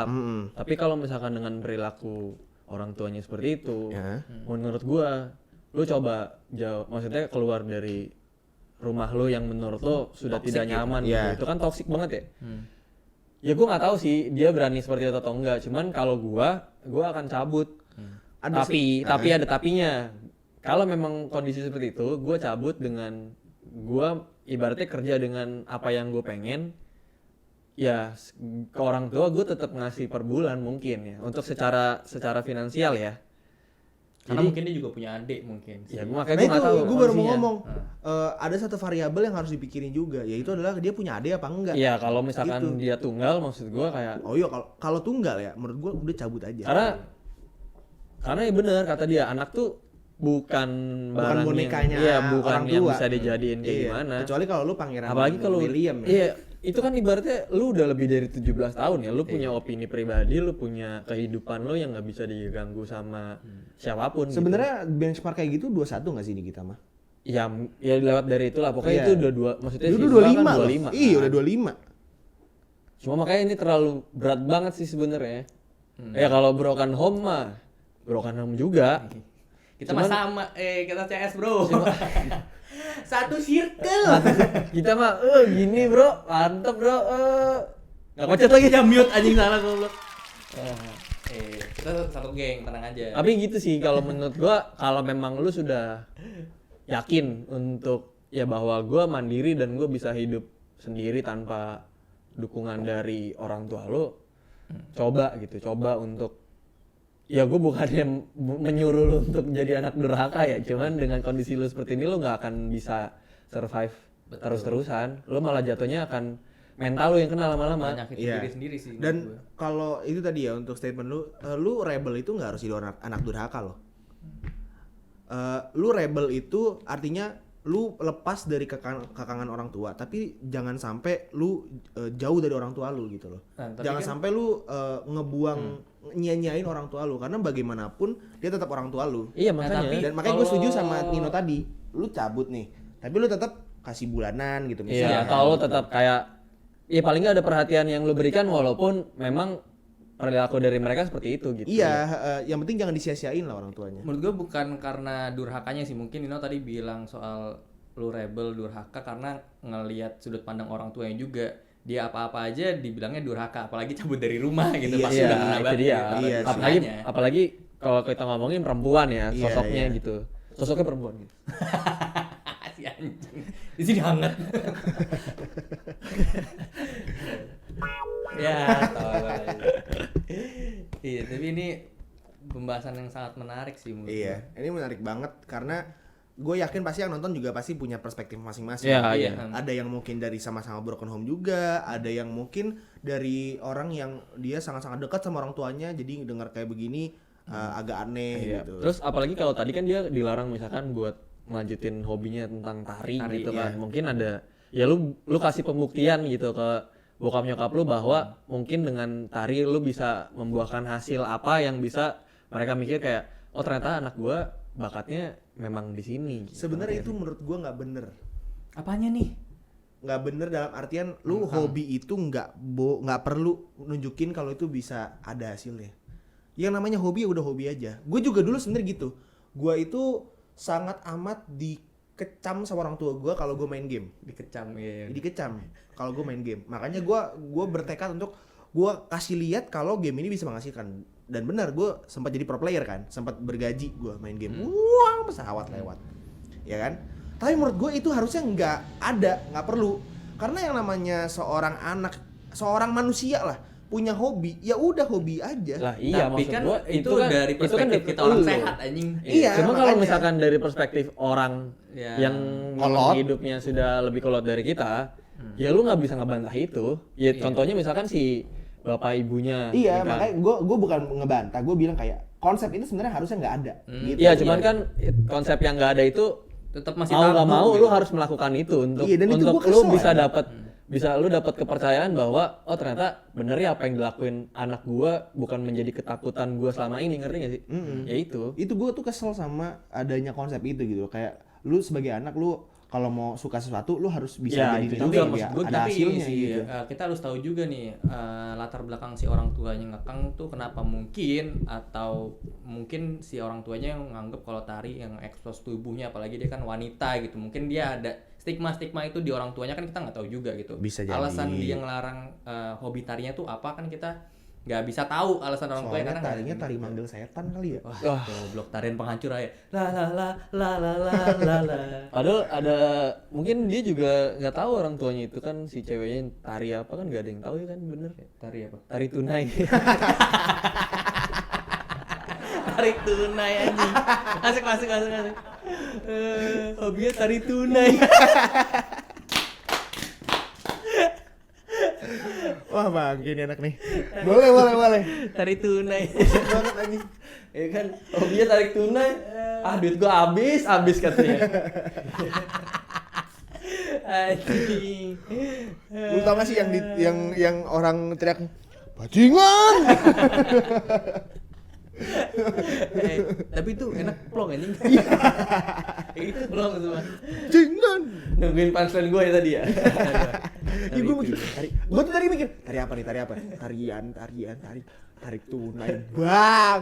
Mm-mm. Tapi kalau misalkan dengan perilaku orang tuanya seperti itu, Ya. menurut gua, lu coba jauh, maksudnya keluar dari rumah lu yang menurut lu sudah Toxic tidak nyaman gitu. gitu. Iya. Itu kan toksik banget ya. Ya gue nggak tahu sih dia berani seperti itu atau enggak. Cuman kalau gua akan cabut. Tapi ada tapinya. Kalau memang kondisi seperti itu, gua cabut dengan gua ibaratnya kerja dengan apa yang gue pengen. Ya ke orang tua gue tetap ngasih per bulan mungkin ya. Untuk secara finansial ya. Karena Jadi- mungkin dia juga punya adik mungkin. Ya sih. makanya Nah gue itu nggak tahu. gue baru mau kondisinya. ngomong. Ada satu variabel yang harus dipikirin juga, yaitu adalah dia punya adik apa enggak. Iya kalau misalkan Gitu. dia tunggal, maksud gue kayak Oh iya, kalau tunggal ya, menurut gue udah cabut aja. karena ya bener kata dia, anak tuh bukan barang bonekanya yang, iya, bukan orang yang tua. bisa dijadiin kayak Iya, gimana. kecuali kalau lu pangeran Apalagi kalau William ya. Iya, itu kan ibaratnya lu udah lebih dari 17 tahun ya, lu punya opini pribadi, lu punya kehidupan lu yang nggak bisa diganggu sama siapapun. Sebenarnya benchmark kayak gitu 21 enggak sih di kita mah? gitu. Ya lewat dari itulah, pokoknya Iya. itu udah maksudnya Itu si udah gua 25 kan loh. 25. Iya, kan. udah 25. Cuma makanya ini terlalu berat banget sih sebenarnya. Ya kalau broken home mah broken home juga. Kita mah sama, kita CS bro. Satu circle. Kita mah gini bro, mantep bro. Nggak macet lagi. Ya mute anjing salah goblok. Kita satu geng, tenang aja. Tapi gitu sih kalau menurut gua, kalau memang lu sudah yakin untuk ya bahwa gua mandiri dan gua bisa hidup sendiri tanpa dukungan dari orang tua lu, coba untuk ya gue bukannya menyuruh lu untuk jadi anak durhaka ya, cuman dengan kondisi lu seperti ini lu nggak akan bisa survive terus-terusan, lu malah jatuhnya akan mental lu yang kena lama-lama. Nyakitin Iya. diri sendiri sih. menurut Dan gua. kalau itu tadi ya untuk statement lu rebel itu nggak harus jadi anak durhaka loh. Lu rebel itu artinya lu lepas dari kekangan orang tua, tapi jangan sampai lu jauh dari orang tua lu gitu loh. Nah, tapi Jangan kan- sampai lu ngebuang nyanyain orang tua lu, karena bagaimanapun dia tetap orang tua lu. Iya Nah, makanya. tapi- Dan makanya gue Kalau- setuju sama Nino tadi, lu cabut nih, tapi lu tetap kasih bulanan gitu Iya, misalnya. atau lu tetap kayak ya paling nggak ada perhatian yang lu berikan walaupun memang perilaku dari mereka seperti itu gitu. Iya, yang penting jangan disia-siain lah orang tuanya. Menurut gue bukan karena durhakanya sih, mungkin Nino tadi bilang soal lu rebel durhaka karena ngelihat sudut pandang orang tuanya juga. Dia apa-apa aja dibilangnya durhaka, apalagi cabut dari rumah gitu Iya, pas Iya, udah kena itu banget dia. gitu. Iya, apalagi kalau kita ngomongin perempuan ya, Iya, sosoknya iya. gitu. Sosoknya perempuan gitu. Si anjing. Di sini hangat. Ya, tolong. Iya, tapi ini pembahasan yang sangat menarik sih menurut Iya, gue. ini menarik banget karena gue yakin pasti yang nonton juga pasti punya perspektif masing-masing. Iya, iya. Ada yang mungkin dari sama-sama broken home juga, ada yang mungkin dari orang yang dia sangat-sangat dekat sama orang tuanya, jadi dengar kayak begini agak aneh Iya. gitu. Terus apalagi kalau tadi kan dia dilarang misalkan buat melanjutin hobinya tentang tari gitu kan. iya. Mungkin ada ya lu kasih pembuktian gitu ke bokap nyokap lu bahwa mungkin dengan tari lu bisa membuahkan hasil apa yang bisa mereka mikir kayak oh ternyata anak gua bakatnya memang di sini. Gitu. Sebenarnya itu menurut gue nggak bener. Apanya nih? Nggak bener dalam artian lu hobi itu nggak perlu nunjukin kalau itu bisa ada hasilnya. Yang namanya hobi ya udah hobi aja. Gue juga dulu sebenarnya gitu. Gue itu sangat amat dikecam sama orang tua gue kalau gue main game. Dikecam ya. Dikecam kalau gue main game. Makanya gue bertekad untuk gue kasih lihat kalau game ini bisa menghasilkan. Dan benar gue sempat jadi pro player kan, sempat bergaji gue main game. Wah, pesawat lewat. Ya kan? Tapi menurut gue itu harusnya nggak perlu. Karena yang namanya seorang manusia lah punya hobi, ya udah hobi aja. Lah iya Tapi maksud kan gua itu dari perspektif kita orang sehat anjing. Iya, Cuma kalau makanya. misalkan dari perspektif orang Ya. yang Kolot. memang hidupnya sudah lebih kolot dari kita, ya lu nggak bisa ngebantah itu. Ya contohnya misalkan si bapak ibunya. Iya, ya kan? makanya gue bukan ngebantah, gue bilang kayak konsep itu sebenarnya harusnya nggak ada. Gitu. Iya, cuman kan konsep yang nggak ada itu tetap masih mau nggak tabu mau gitu. lu harus melakukan itu untuk Iya, dan itu untuk gua lu kesel bisa ya. dapat kepercayaan bahwa oh ternyata bener ya apa yang dilakuin anak gua bukan menjadi ketakutan gua selama ini, ngerti gak sih? Ya itu. Itu gue tuh kesel sama adanya konsep itu gitu. Kayak lu sebagai anak lu kalau mau suka sesuatu lu harus bisa Ya, jadi itu Tapi juga ya, maksud gua, ada tapi hasilnya sih, gitu. kita harus tahu juga nih latar belakang si orang tuanya ngekang tuh kenapa mungkin, atau mungkin si orang tuanya yang nganggep kalau tari yang ekspos tubuhnya, apalagi dia kan wanita gitu, mungkin dia ada stigma itu di orang tuanya, kan kita nggak tahu juga gitu. Bisa jadi. Alasan dia ngelarang hobi tarinya tuh apa, kan kita nggak bisa tahu alasan orang tuanya, Soalnya karena nggak- tarinya tari manggil setan kali ya. Wah, goblok, tarian penghancur aja. La la la la la la la la. Padahal ada mungkin dia juga nggak tahu orang tuanya itu kan si ceweknya tari apa kan nggak ada yang tahu ya kan bener. Tari apa? Tari tunai. Tarik tunai anjing. Asik. Hobinya tari tunai. Wah bang, ini enak nih. Boleh. Tari tunai. Asik banget anjing. Ya kan hobinya tarik tunai. Ah duit gua habis katanya. Anjing. Lu tau gak sih yang orang teriak bajingan? Tapi itu enak plong anjing. Itu plong semua. Bajingan. Nungguin punchline gue ya tadi ya. Iya gue mikir, gue tuh tadi mikir, tari apa? Tarian, tarik tunai, bang.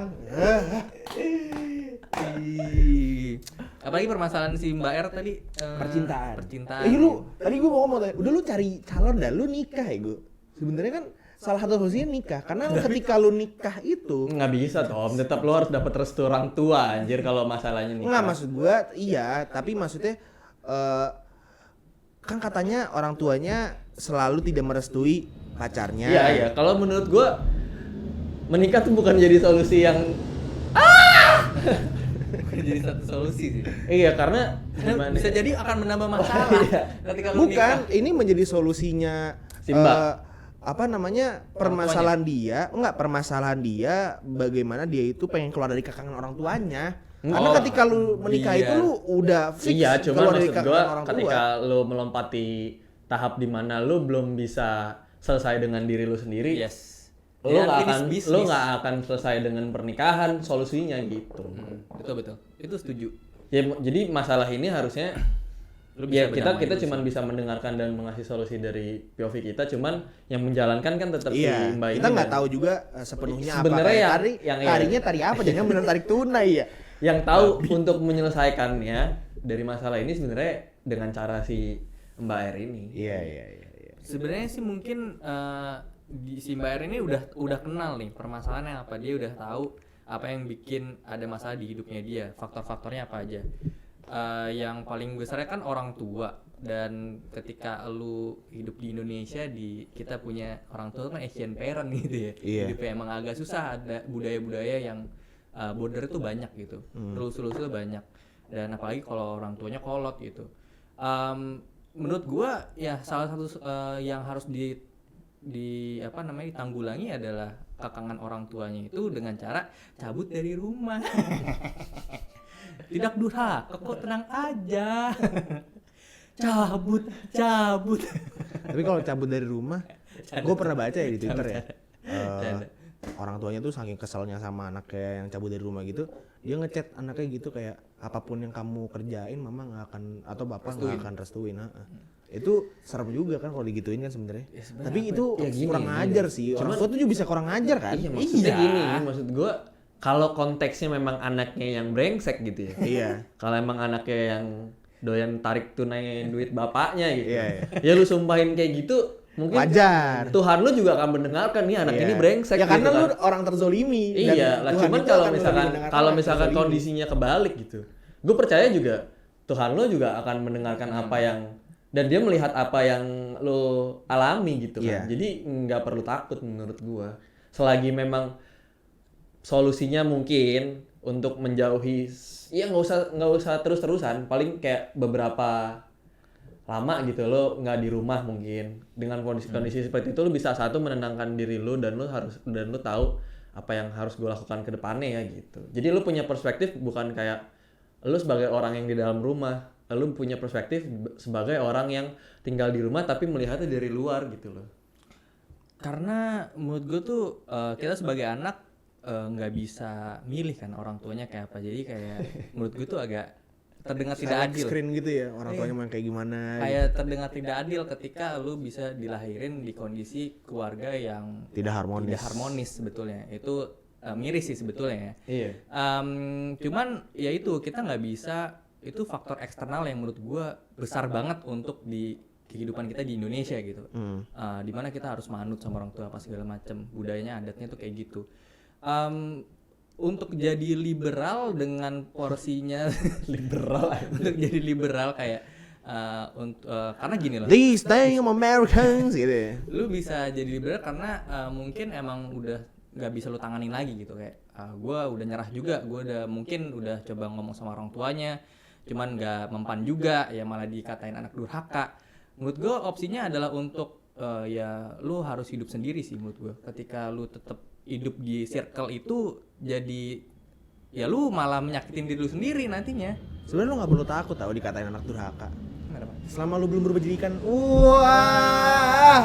Apalagi permasalahan si Mbak R tadi Percintaan. Lu, tadi gue mau ngomong, udah lu cari calon dah, lu nikah ya gue. Sebenarnya kan salah satu solusinya nikah, karena ketika lu nikah itu, Nggak bisa Tom, tetap lo harus dapat restu orang tua anjir kalau masalahnya nih. nggak maksud gue, iya, tapi maksudnya kan katanya orang tuanya selalu tidak merestui pacarnya. Iya. Kalau menurut gua menikah tuh bukan jadi solusi yang Bukan jadi satu solusi sih. iya karena Karena bisa jadi akan menambah masalah ketika lu Bukan, nikah. ini menjadi solusinya Si Mbak. apa namanya permasalahan dia bagaimana dia itu pengen keluar dari kekangan orang tuanya. Karena Oh, ketika lu menikah iya. itu lu udah fix iya, cuman keluar dari maksud kekangan gua orang tua. ketika lo melompati tahap di mana lo belum bisa selesai dengan diri lo sendiri, Yes. lo Ya, nggak finish akan bisnis. lo nggak akan selesai dengan pernikahan solusinya gitu. Betul. Itu setuju. Ya jadi masalah ini harusnya Lu ya bisa kita berdamai dulu cuman sih. bisa mendengarkan dan mengasih solusi dari POV kita, cuman yang menjalankan kan tetap Iya, si Mbak kita ini nggak kan. tahu juga sepenuhnya apa. Sebenarnya Kayak yang tarinya tari apa? Jangan benar tarik tunai ya. Yang tahu untuk menyelesaikannya dari masalah ini sebenarnya dengan cara si Mbak R ini. Iya. Sebenarnya sih mungkin si Mbak R ini udah kenal nih permasalahannya apa, dia udah tahu apa yang bikin ada masalah di hidupnya dia, faktor-faktornya apa aja. Yang paling besarnya kan orang tua, dan ketika lu hidup di Indonesia, kita punya orang tua kan Asian parent gitu ya. Iya. Hidupnya emang agak susah, ada budaya-budaya yang border itu banyak gitu, rules banyak, dan apalagi kalau orang tuanya kolot gitu. Menurut gua ya salah satu yang harus ditanggulangi adalah kekangan orang tuanya itu dengan cara cabut dari rumah. Tidak durhaka kok, tenang aja. cabut. Tapi kalau cabut dari rumah, gue pernah baca ya di Twitter ya. Canda. Orang tuanya tuh saking keselnya sama anaknya yang cabut dari rumah gitu, dia ngechat anaknya gitu kayak apapun yang kamu kerjain mama nggak akan atau bapak nggak akan restuin. Itu serem juga kan kalau digituin kan sebenarnya. Tapi itu Ya gini, kurang gini. ajar sih. Orang tua tuh juga bisa kurang ajar kan. Iya maksudnya gini, maksud gua kalau konteksnya memang anaknya yang brengsek gitu ya. Iya. Kalau emang anaknya yang doyan tarik tunai duit bapaknya gitu. Iya. Ya lu sumpahin kayak gitu, mungkin Wajar. Tuhan lu juga akan mendengarkan nih anak Iya. ini brengsek Ya karena gitu lu kan. orang terzolimi. Dan Iya, lah Tuhan cuman itu kalau akan misalkan lebih mendengarkan kalau orang misalkan terzolimi. kondisinya kebalik gitu. Gue percaya juga Tuhan lo juga akan mendengarkan apa yang dan dia melihat apa yang lo alami gitu kan. Iya. Jadi nggak perlu takut menurut gua. Selagi memang solusinya mungkin untuk menjauhi ya nggak usah terus-terusan, paling kayak beberapa lama gitu lo nggak di rumah mungkin dengan kondisi seperti itu lo bisa satu menenangkan diri lo dan lo tahu apa yang harus gue lakukan ke depannya ya gitu. Jadi lo punya perspektif bukan kayak lo sebagai orang yang di dalam rumah lu punya perspektif sebagai orang yang tinggal di rumah tapi melihatnya dari luar gitu loh. Karena menurut gue tuh kita sebagai anak nggak bisa milih kan orang tuanya kayak apa. Jadi kayak menurut gue tuh agak terdengar tidak Select adil. screen gitu ya, orang tuanya mau yang kayak gimana. Kayak terdengar tidak adil ketika lu bisa dilahirin di kondisi keluarga yang Tidak harmonis. sebetulnya. Itu miris sih sebetulnya ya. Iya. Cuman ya itu kita nggak bisa, itu faktor eksternal yang menurut gua besar banget untuk di kehidupan kita di Indonesia gitu. Dimana kita harus manut sama orang tua apa segala macam, budayanya adatnya tuh kayak gitu. Untuk jadi liberal dengan porsinya liberal untuk jadi liberal kayak karena gini loh, These damn Americans gitu ya. lu bisa jadi liberal karena mungkin emang udah nggak bisa lu tanganin lagi gitu, kayak gue udah nyerah juga, gue mungkin udah coba ngomong sama orang tuanya cuman nggak mempan juga, ya malah dikatain anak durhaka. Menurut gue opsinya adalah untuk ya lu harus hidup sendiri sih menurut gue. Ketika lu tetap hidup di circle itu, jadi ya lu malah menyakitin diri lu sendiri nantinya. Sebenarnya lu nggak perlu takut tau dikatain anak durhaka. Kenapa? Selama lu belum berubah jadi ikan. Wah.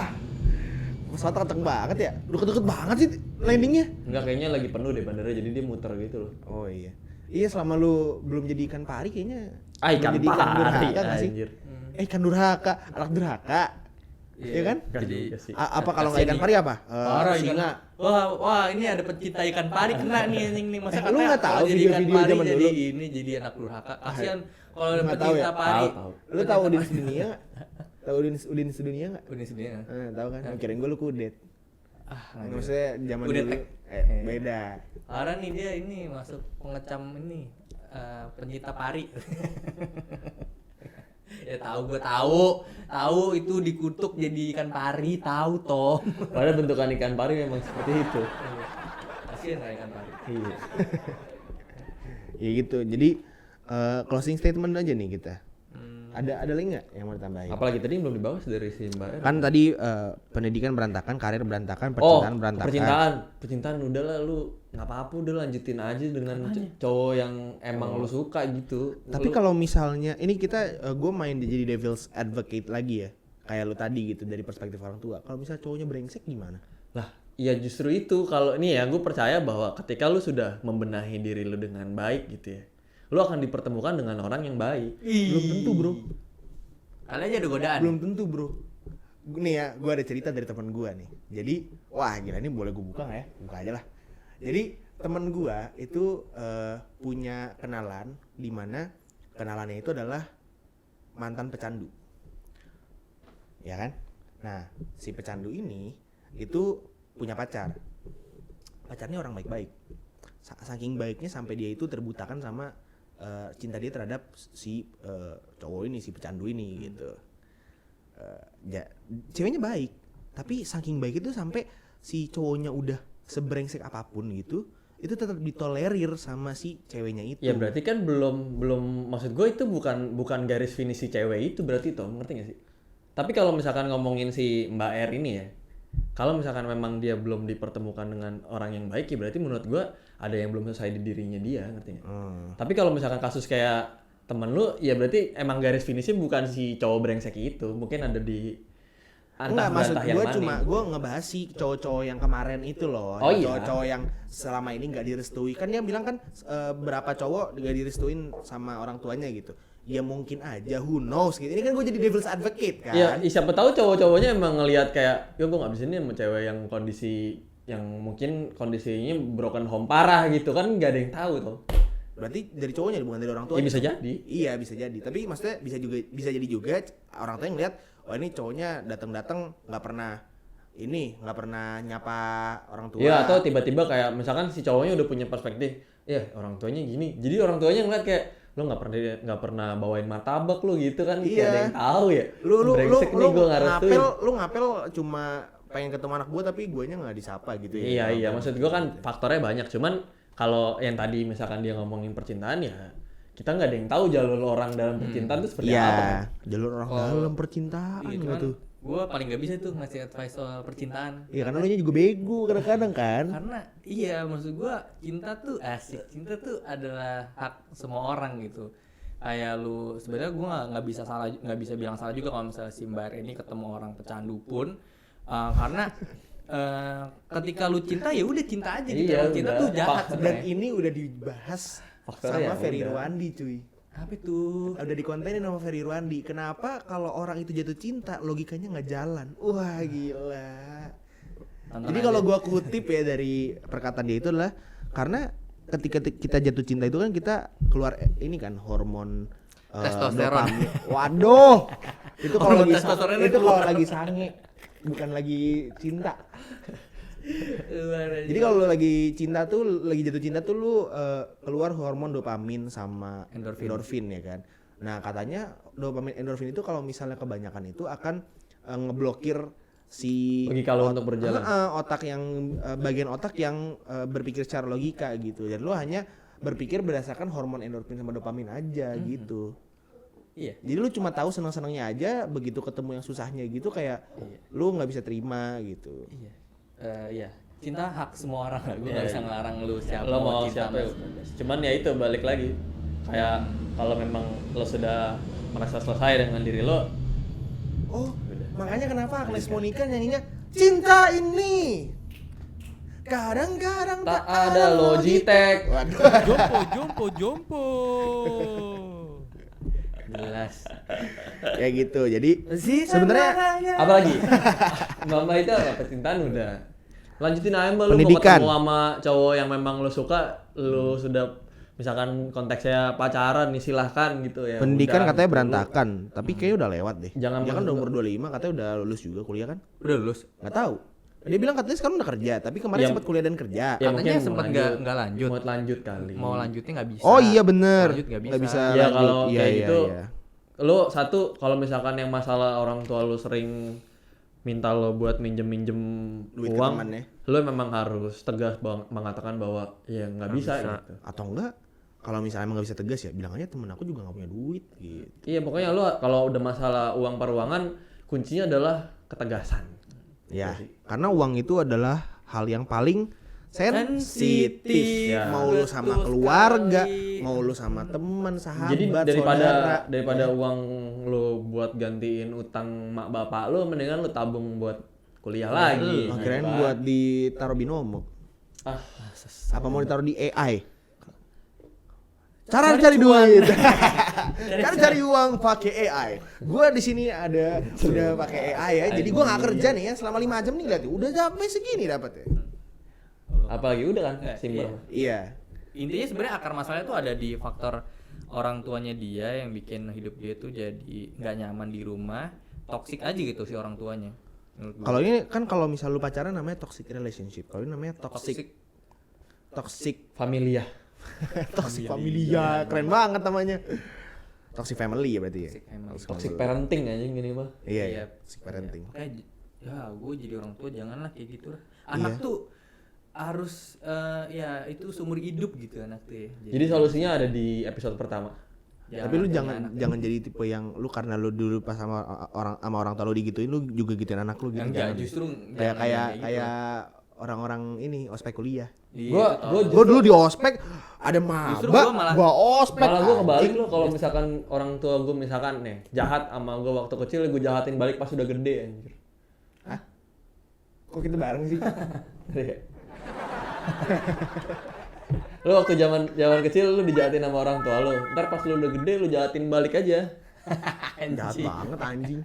Pesawat kenceng banget ya. Udah deket-deket banget sih landingnya. Enggak, kayaknya lagi penuh deh bandara jadi dia muter gitu loh. Oh iya. Iya, selama lu belum jadi ikan pari kayaknya. Ikan belum jadi pari, durhaka nggak sih? anjir. Ikan durhaka, anak durhaka. Iya kan? Enggak Jadi juga sih. Apa kalau nggak ikan pari apa? Parah ikan. Singa. Wah, ini ada pecinta ikan pari kena nih anjing nih. Masa Lu nggak tahu kalau jadi ikan video-video pari zaman jadi dulu? ini jadi anak durhaka. Kasihan kalau ada Nggak tahu pecinta ya? pari. Tahu. Lu tahu Udin Sedunia nggak? Tahu Udin Sedunia nggak? Udah sebenarnya. Tahu kan? Kirain gue lu kudet. Nggak Maksudnya zaman Kudet dulu. tek. Beda. Parah nih dia ini masuk pengecam ini pencinta pari. Ya gue tahu itu dikutuk jadi ikan pari, tahu toh. Padahal bentukan ikan pari memang seperti itu. Kasihan lah ikan pari. Iya. Ya gitu. Jadi closing statement aja nih kita. Ada lagi nggak yang mau ditambahin? Apalagi tadi belum dibahas dari si Mbak R. Kan tadi pendidikan berantakan, karir berantakan, percintaan berantakan. Percintaan udahlah lu nggak apa-apa, udah lanjutin aja dengan cowok yang emang lu suka gitu. Tapi kalau misalnya ini kita gue main jadi devil's advocate lagi ya, kayak lu tadi gitu dari perspektif orang tua. Kalau misalnya cowoknya brengsek gimana? Lah, ya justru itu, kalau ini ya gue percaya bahwa ketika lu sudah membenahi diri lu dengan baik gitu ya, lu akan dipertemukan dengan orang yang baik. Belum tentu bro. Kali aja ada godaan. Belum tentu bro. Nih ya, gue ada cerita dari teman gue nih. Jadi, wah gila ini boleh gue buka nggak ya? Buka aja lah. Jadi teman gue itu punya kenalan, di mana kenalannya itu adalah mantan pecandu, ya kan? Nah, si pecandu ini itu punya pacar. Pacarnya orang baik-baik. Saking baiknya sampai dia itu terbutakan sama cinta dia terhadap si cowok ini, si pecandu ini gitu. Ceweknya baik, tapi saking baik itu sampai si cowoknya udah sebrengsek apapun gitu, itu tetap ditolerir sama si ceweknya itu. Ya berarti kan belum maksud gue itu bukan garis finish si cewek itu berarti toh, ngerti gak sih? Tapi kalau misalkan ngomongin si Mbak R ini ya, kalau misalkan memang dia belum dipertemukan dengan orang yang baik, ya berarti menurut gue ada yang belum selesai di dirinya dia, ngerti gak? Tapi kalau misalkan kasus kayak temen lu, ya berarti emang garis finishnya bukan si cowok brengsek itu, mungkin ada di Enggak, maksud gue yang cuma mana. gue ngebahas si cowok-cowok yang kemarin itu loh. Oh iya. Cowok-cowok yang selama ini nggak direstui. Kan dia bilang kan berapa cowok nggak direstuin sama orang tuanya gitu. Ya mungkin aja, who knows gitu. Ini kan gue jadi devil's advocate kan. Ya siapa tahu cowok-cowoknya emang ngelihat kayak, ya gue nggak bisa nih sama cewek yang kondisi yang mungkin kondisinya broken home parah gitu kan, nggak ada yang tahu tuh. Berarti dari cowoknya bukan dari orang tuanya. Ya bisa jadi. Iya bisa jadi. Tapi maksudnya bisa jadi juga orang tua yang ngeliat, oh ini cowoknya datang nggak pernah nyapa orang tua. Iya, atau tiba-tiba kayak misalkan si cowoknya udah punya perspektif, ya orang tuanya gini. Jadi orang tuanya ngeliat kayak, lo nggak pernah bawain martabak lo gitu kan, Iya. Gak ada yang tahu ya. Lu Brengsek nih, gua nggak restuin. ngapel cuma pengen ketemu anak gue tapi guanya nggak disapa gitu ya. Iya, maksud gue kan faktornya banyak. Cuman kalau yang tadi misalkan dia ngomongin percintaan ya, kita nggak ada yang tahu jalur orang dalam percintaan itu seperti Iya, apa. Kan? jalur orang dalam percintaan Iya, gitu. cuman gue paling gak bisa tuh ngasih advice soal percintaan. Iya karena lu nya juga bego kadang-kadang kan. Karena iya maksud gue cinta tuh asik. Cinta tuh adalah hak semua orang gitu. kayak lu sebenarnya gue nggak bisa bilang salah juga kalau misalnya si Mbar ini ketemu orang pecandu pun karena ketika lu cinta ya udah cinta aja gitu. Iya, Cinta udah. tuh jahat Dan sebenarnya. ini udah dibahas Faktornya sama Ferry udah. Irwandi cuy. Apa tuh? Udah dikontenin sama Ferry Irwandi. Kenapa kalau orang itu jatuh cinta logikanya nggak jalan? Wah gila. Tonton Jadi aja. kalau gua kutip ya dari perkataan dia itu adalah karena ketika kita jatuh cinta itu kan kita keluar ini kan hormon Testosteron. dopamin. Waduh. Itu kalau Hormon lagi testosteronnya itu keluar. kalau lagi sange, bukan lagi cinta. Jadi kalau lu lagi cinta tuh, lagi jatuh cinta tuh lu keluar hormon dopamin sama endorfin ya kan. Nah katanya dopamin endorfin itu kalau misalnya kebanyakan itu akan ngeblokir si Logika lu untuk berjalan. otak yang bagian otak yang berpikir secara logika gitu. Dan lu hanya berpikir berdasarkan hormon endorfin sama dopamin aja gitu. Iya. Jadi lu cuma tahu senang-senangnya aja, begitu ketemu yang susahnya gitu kayak lu nggak bisa terima gitu. Iya. Iya. Cinta hak semua orang. Gue nggak bisa ngelarang lu siapa Lo mau cinta siapa? sama. Cuman ya itu balik lagi. Kayak kalau memang lo sudah merasa selesai dengan diri lo, Oh, makanya kenapa Agnes Monica nyanyinya cinta ini kadang-kadang tak ada Logitech. Jompo. Jelas. Ya gitu. Jadi sebenarnya Apalagi? Mama itu apa? Percintaan udah. Lanjutin aja mbak, lu mau Pendidikan. ketemu sama cowok yang memang lo suka, lu sudah misalkan konteksnya pacaran nih silahkan gitu ya. pendidikan udah, katanya gitu. berantakan, tapi kayaknya udah lewat deh. Jangan Dia kan maksud udah gua- umur 25, katanya udah lulus juga kuliah kan? Udah lulus. Nggak tahu. Dia bilang katanya sekarang udah kerja, tapi kemarin Ya. sempat kuliah dan kerja. Ya, Katanya mungkin mau sempet nggak lanjut. Mau lanjut kali. Mau lanjutnya nggak bisa. Oh iya bener. Lanjut nggak Nggak bisa bisa. Ya lanjut. kalau Iya, kayak iya, gitu, iya. lo satu kalau misalkan yang masalah orang tua lo sering minta lo buat minjem Duit ke uang, temannya. lo memang harus tegas mengatakan bahwa ya nggak bisa, gitu. Atau enggak? Kalau misalnya emang nggak bisa tegas ya, bilang aja temen aku juga nggak punya duit gitu. Iya pokoknya lo kalau udah masalah uang peruangan kuncinya adalah ketegasan. Ya, karena uang itu adalah hal yang paling sensitif. Ya. Mau lu sama Betul keluarga, sekali. mau lu sama teman, sahabat, Jadi saudara. daripada uang lo buat gantiin utang mak bapak lo, mendingan lo tabung buat kuliah lagi. Kirain Pak. buat ditaruh binomo. Ah, Apa mau ditaruh di AI? Cara cari duit. Cara cari uang pakai AI. Gua di sini ada udah pakai AI ya. Jadi gua nggak kerja nih ya selama 5 jam nih lihat. Udah sampai segini dapat ya. apalagi udah kan Iya. simpel. Iya. Intinya sebenarnya akar masalahnya tuh ada di faktor orang tuanya dia yang bikin hidup dia tuh jadi nggak nyaman di rumah, toksik aja gitu si orang tuanya. Menurut gua. Kalau ini kan kalau misal lu pacaran namanya toxic relationship. Kalau ini namanya toxic Familia. toxic familia. Keren banget namanya. Toxic family ya berarti ya. Toxic family. Toxic parenting aja gini mah. Iya, Iya. iya. Toxic parenting. Makanya ya gue jadi orang tua janganlah kayak gitu lah. Anak Iya. tuh harus ya itu seumur hidup gitu anak tuh ya. Jadi solusinya ada di episode pertama. Tapi lu punya jangan anak. jangan jadi tipe yang lu karena lu dulu pas sama orang tua lu digituin lu juga gituin anak lu gitu. Enggak, Jangan. justru kayak jangan kayak gitu. kayak orang-orang ini ospek kuliah. Iya, Gua- itu tau. gua Gua dulu di ospek ada Justru maba, gua malah- gua ospek. Malah gue kebalik anjing. lo kalau misalkan orang tua gue misalkan nih jahat sama gue waktu kecil, gue jahatin balik pas udah gede anjir. Hah? Kok kita bareng sih? Iya. Lo waktu zaman kecil lu dijahatin sama orang tua lo, ntar pas lu udah gede lu jahatin balik aja. Jahat banget anjing.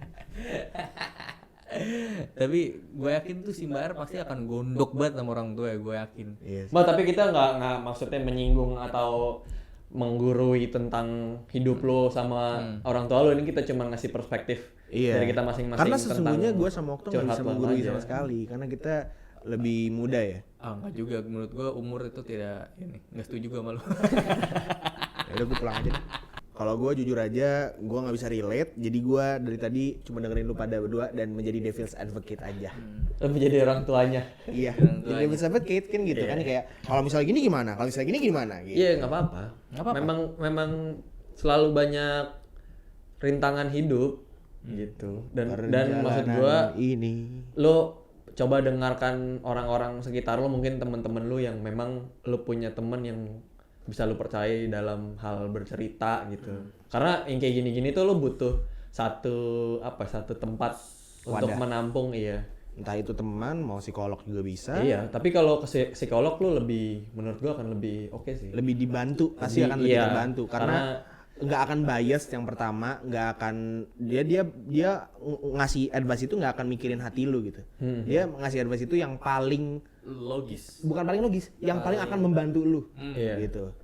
Tapi gue yakin tuh si Mbak R pasti akan gondok banget sama orang tua ya, gue yakin. Iya. Mbak, tapi kita nggak maksudnya menyinggung atau menggurui tentang hidup lo sama orang tua lo. Ini kita cuma ngasih perspektif Iya. dari kita masing-masing. Karena tentang sesungguhnya gue sama Okto nggak curhat bisa lo menggurui aja. sama sekali karena kita lebih muda ya. Ah enggak juga, menurut gue umur itu tidak ini, enggak setuju gue sama lu. Ya udah gue pulang aja deh. Kalau gue jujur aja, gue nggak bisa relate. Jadi gue dari tadi cuma dengerin lu pada berdua dan menjadi devil's advocate aja. Lo menjadi orang tuanya. Iya. Orang Jadi devil's advocate kan gitu kan kayak kalau misalnya gini gimana? Kalau misalnya gini gimana? Gitu. Iya nggak apa-apa. Nggak apa-apa. Memang selalu banyak rintangan hidup gitu. Dan maksud Perjalanan gua ini. lo coba dengarkan orang-orang sekitar lo, mungkin teman-teman lo yang memang lo punya teman yang bisa lu percaya dalam hal bercerita gitu. Karena yang kayak gini-gini tuh lu butuh satu tempat untuk Wadah. menampung, iya. Entah itu teman, mau psikolog juga bisa. Iya, tapi kalau ke psikolog lu lebih, menurut gua akan lebih oke sih. Lebih dibantu, pasti akan lebih iya, terbantu karena nggak akan bias yang pertama, nggak akan dia ngasih advice itu nggak akan mikirin hati lu gitu. Dia ngasih advice itu yang paling Logis. bukan paling logis, yang paling akan membantu lu Iya. gitu.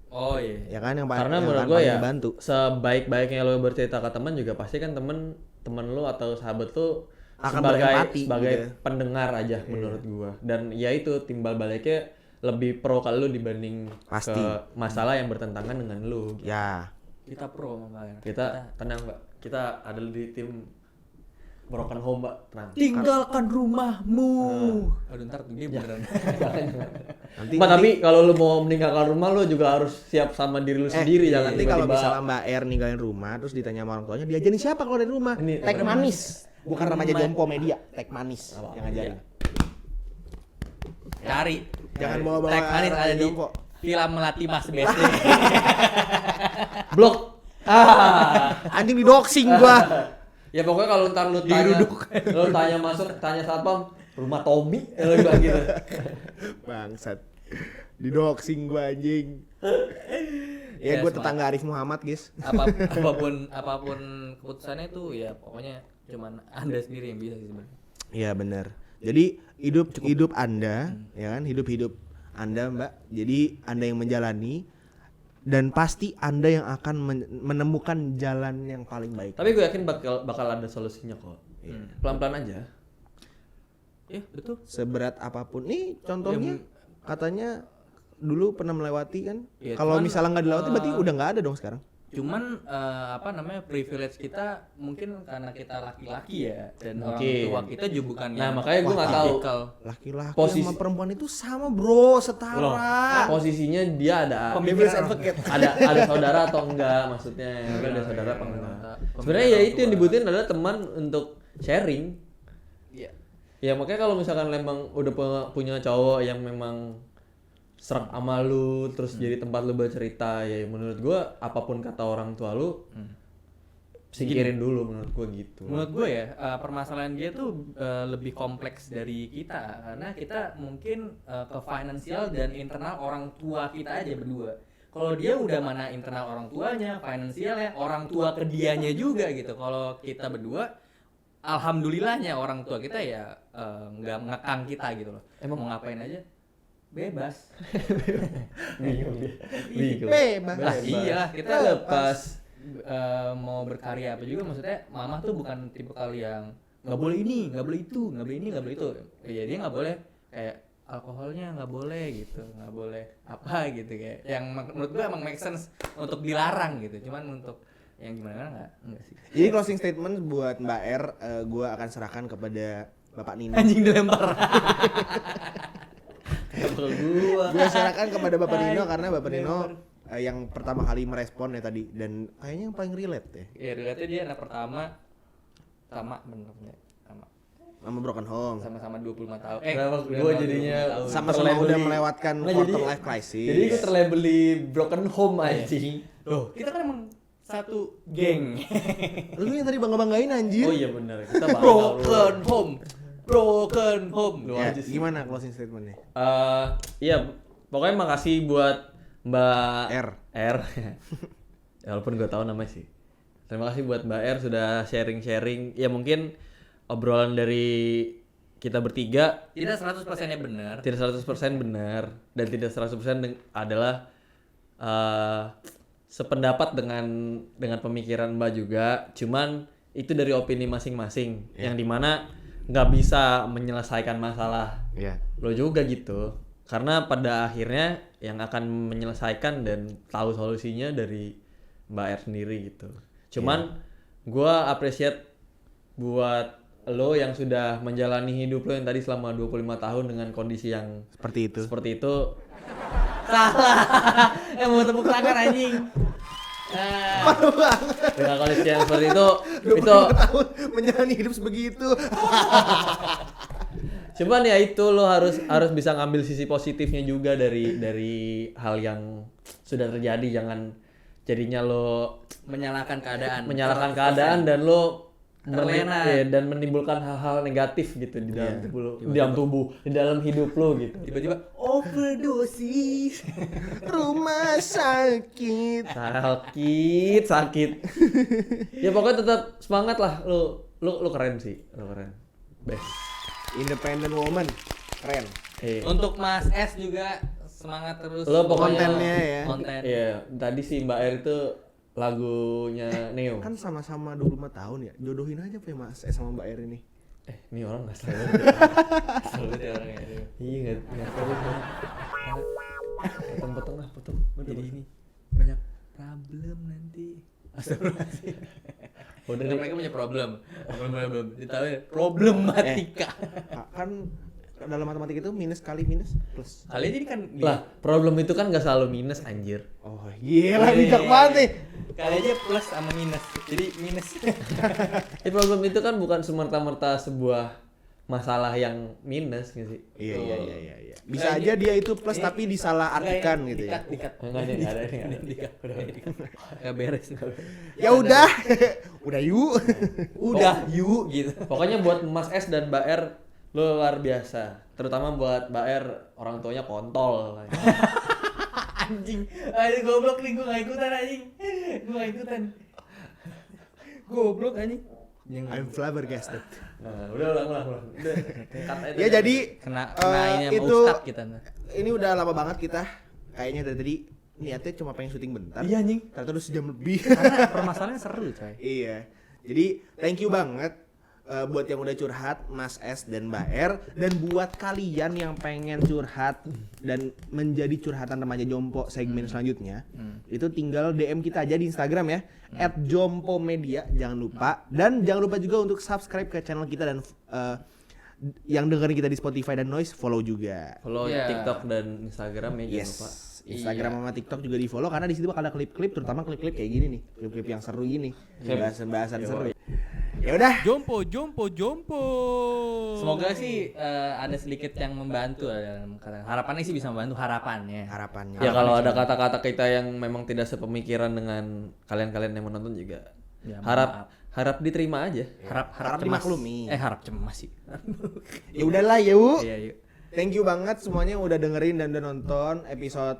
Oh iya. Ya kan yang paling Karena yang menurut akan gue paling ya membantu. sebaik-baiknya lo bercerita ke teman juga pasti kan temen lo atau sahabat lo Akan sebagai berempati sebagai gitu ya. pendengar aja menurut gua. Dan ya itu timbal baliknya lebih pro kalau lo dibanding Pasti. ke masalah yang bertentangan dengan lo. Ya. Kita pro Mbak. Kita tenang Mbak, kita ada di tim Broken Home Mbak, tenang. Tinggalkan rumahmu. Aduh ntar tuh dia beneran. Nanti Mbak, tapi kalau lo mau meninggalkan rumah lo juga harus siap sama diri lo sendiri, jangan nanti kalau tiba-tiba misalnya Mbak R ninggalin rumah terus ditanya sama orang tuanya diajarin siapa kalau dari rumah? Ini Teh manis. Bukan remaja jompo media, teh manis yang ngajarin. Cari. Jangan bawa-bawa Tag manis ada remaja di jompo. film Melati Mas BSD. blok. Anjing di doxing gua. Ya pokoknya kalau ntar lu tanya masuk, tanya satpam, rumah Tommy, lu bilang gitu. Bangsat. Di doxing gua anjing. Ya Ya, gua semangat. tetangga Arif Muhammad, guys. apapun keputusannya itu ya pokoknya cuman Anda sendiri yang bisa sih sebenarnya. Iya benar. Jadi hidup Anda, ya kan, hidup Anda, Mbak. Jadi Anda yang menjalani dan pasti Anda yang akan menemukan jalan yang paling baik. Tapi gue yakin bakal ada solusinya kok. Pelan-pelan aja. Iya, betul. Seberat apapun. Nih contohnya katanya dulu pernah melewati kan. Ya, Kalau cuman, misalnya nggak dilewati berarti udah nggak ada dong sekarang. Cuman privilege kita mungkin karena kita laki-laki ya dan orang Mungkin. tua kita juga bukan Nah, yang makanya gue nggak tahu. tipikal. Laki-laki Posisi- sama perempuan itu sama, Bro, Loh, setara. posisinya dia ada Devil's advocate. ada saudara atau enggak maksudnya. Ada saudara apa enggak. Sebenarnya ya itu yang dibutuhin adalah teman untuk sharing. Iya. Ya makanya kalau misalkan memang udah punya cowok yang memang serak sama lu terus jadi tempat lu bercerita, ya menurut gua apapun kata orang tua lu singkirin dulu menurut gua gitu. Menurut gue ya permasalahan dia tuh lebih kompleks dari kita karena kita mungkin ke finansial dan internal orang tua kita aja berdua. Kalau dia udah mana internal orang tuanya, finansialnya, orang tua ke dianya juga gitu. Kalau kita berdua, alhamdulillahnya orang tua kita ya nggak ngekang kita gitu loh. Emang mau ngapain aja bebas. Bingung. Bebas. Lah iya, kita lepas. mau berkarya apa juga maksudnya mama tuh bukan tipikal yang nggak boleh ini, nggak boleh itu, nggak boleh ini, nggak boleh itu. Ya dia nggak boleh kayak alkoholnya nggak boleh gitu, nggak boleh apa gitu kayak yang menurut gua emang make sense untuk dilarang gitu. Cuman untuk yang gimana enggak sih. Jadi closing statement buat Mbak R, gua akan serahkan kepada Bapak Nino. Anjing dilempar. Gue serahkan kepada Bapak Nino karena Bapak Nino yang pertama kali merespon ya tadi dan kayaknya yang paling relate ya Ya relate dia anak pertama sama bener sama sama Broken Home. sama-sama 25 tahun. Kenapa udah gua mau jadinya 25 tahun. Sama-sama udah melewatkan Nggak, quarter jadi- life crisis. Jadi gue terlabeli broken home anjing. Loh, kita kan emang satu geng. Lu yang tadi bangga-banggain anjir. Oh iya benar. Kita bakal Broken home. Broken home. Lu Ya, aja sih. gimana closing statementnya? Iya, pokoknya makasih buat Mbak R. Ya, walaupun gue tahu namanya sih. Terima kasih buat Mbak R sudah sharing-sharing. Ya mungkin obrolan dari kita bertiga Tidak 100%-nya benar. tidak 100% benar dan tidak 100% adalah sependapat dengan pemikiran Mbak juga. Cuman itu dari opini masing-masing yang dimana nggak bisa menyelesaikan masalah Ya. lo juga gitu, karena pada akhirnya yang akan menyelesaikan dan tahu solusinya dari Mbak R sendiri gitu. Cuman gua appreciate buat lo yang sudah menjalani hidup lo yang tadi selama 25 tahun dengan kondisi yang Seperti itu. seperti itu. Salah. Mau tepuk tangan anjing. Dengan kondisi yang seperti itu 25 tahun menjalani hidup sebegitu. Cuman ya itu lo harus bisa ngambil sisi positifnya juga dari hal yang sudah terjadi. Jangan jadinya lo Menyalahkan keadaan dan lo Terlena. dan menimbulkan hal-hal negatif gitu di dalam tubuh lo, di dalam hidup lo gitu. tiba-tiba overdosis. Rumah sakit. Sakit. Ya pokoknya tetap semangat lah. Lo keren sih, lo keren. Best. Independent woman. Keren. Untuk Mas S juga semangat terus. Lo pokoknya kontennya ya. Konten. Iya, tadi si Mbak R itu lagunya Neo. Kan sama-sama 25 tahun ya. Jodohin aja Pak Mas sama Mbak R ini. Ini orang nggak selalu. Selalu ya orangnya. Iya nggak tahu. Potong lah, potong. Jadi ini banyak problem nanti. Astagfirullahaladzim. Udah Kan deh. mereka punya problem. Ditahu ya, problematika. Kan dalam matematika itu minus kali minus plus. Kali ini kan Lah, problem itu kan nggak selalu minus anjir. Oh gila bijak banget nih. Kali aja plus sama minus. Jadi minus. Problem itu kan bukan semerta-merta sebuah masalah yang minus nggak sih? Iya. Bisa aja dia itu plus tapi disalah artikan gitu ya. Dikat. Enggak ada. Dikat. Enggak beres. Ya udah. Udah yuk. Udah, yuk gitu. Pokoknya buat Mas S dan Mbak R lo luar biasa. Terutama buat Mbak R orang tuanya kontol. Anjing. Aduh goblok nih gua enggak ikutan anjing. Gua enggak ikutan. Goblok anjing. I'm flabbergasted. Nah, udah ulang. Udah. Cut aja. Ya jadi Kena ini sama itu Ustadz kita. ini udah lama banget kita kayaknya dari tadi niatnya cuma pengen syuting bentar. Iya, anjing. Ternyata udah sejam lebih. Karena permasalahannya seru, coy. Iya. Jadi thank you banget buat yang udah curhat Mas S dan Mbak R, dan buat kalian yang pengen curhat dan menjadi curhatan remaja jompo segmen selanjutnya, itu tinggal DM kita aja di Instagram ya @jompomedia, jangan lupa. Dan jangan lupa juga untuk subscribe ke channel kita, dan yang dengerin kita di Spotify dan Noise follow juga. Follow Iya. TikTok dan Instagram ya, jangan lupa. Instagram sama TikTok juga di follow karena di situ bakal ada klip-klip, terutama klip-klip kayak gini nih, klip-klip yang seru gini, bahasan-bahasan seru. Ya udah. Jompo. Semoga sih ada sedikit yang membantu dalam kata. Harapannya sih bisa membantu harapannya. Harapannya. Ya kalau ada kata-kata kita yang memang tidak sepemikiran dengan kalian-kalian yang menonton juga, Ya, harap diterima aja. Harap cemas. dimaklumi. Harap cemas sih. Ya udahlah yuk. Iya, yuk. Thank you banget semuanya yang udah dengerin dan udah nonton episode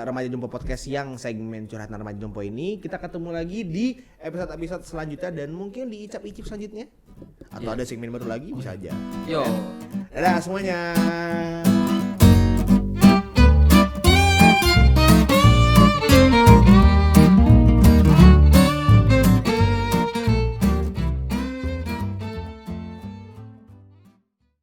Remaja Jompo Podcast yang segmen curhatan Remaja Jompo ini. Kita ketemu lagi di episode-episode selanjutnya dan mungkin di icap-icip selanjutnya. Atau ada segmen baru lagi bisa aja. Yo. Dadah semuanya.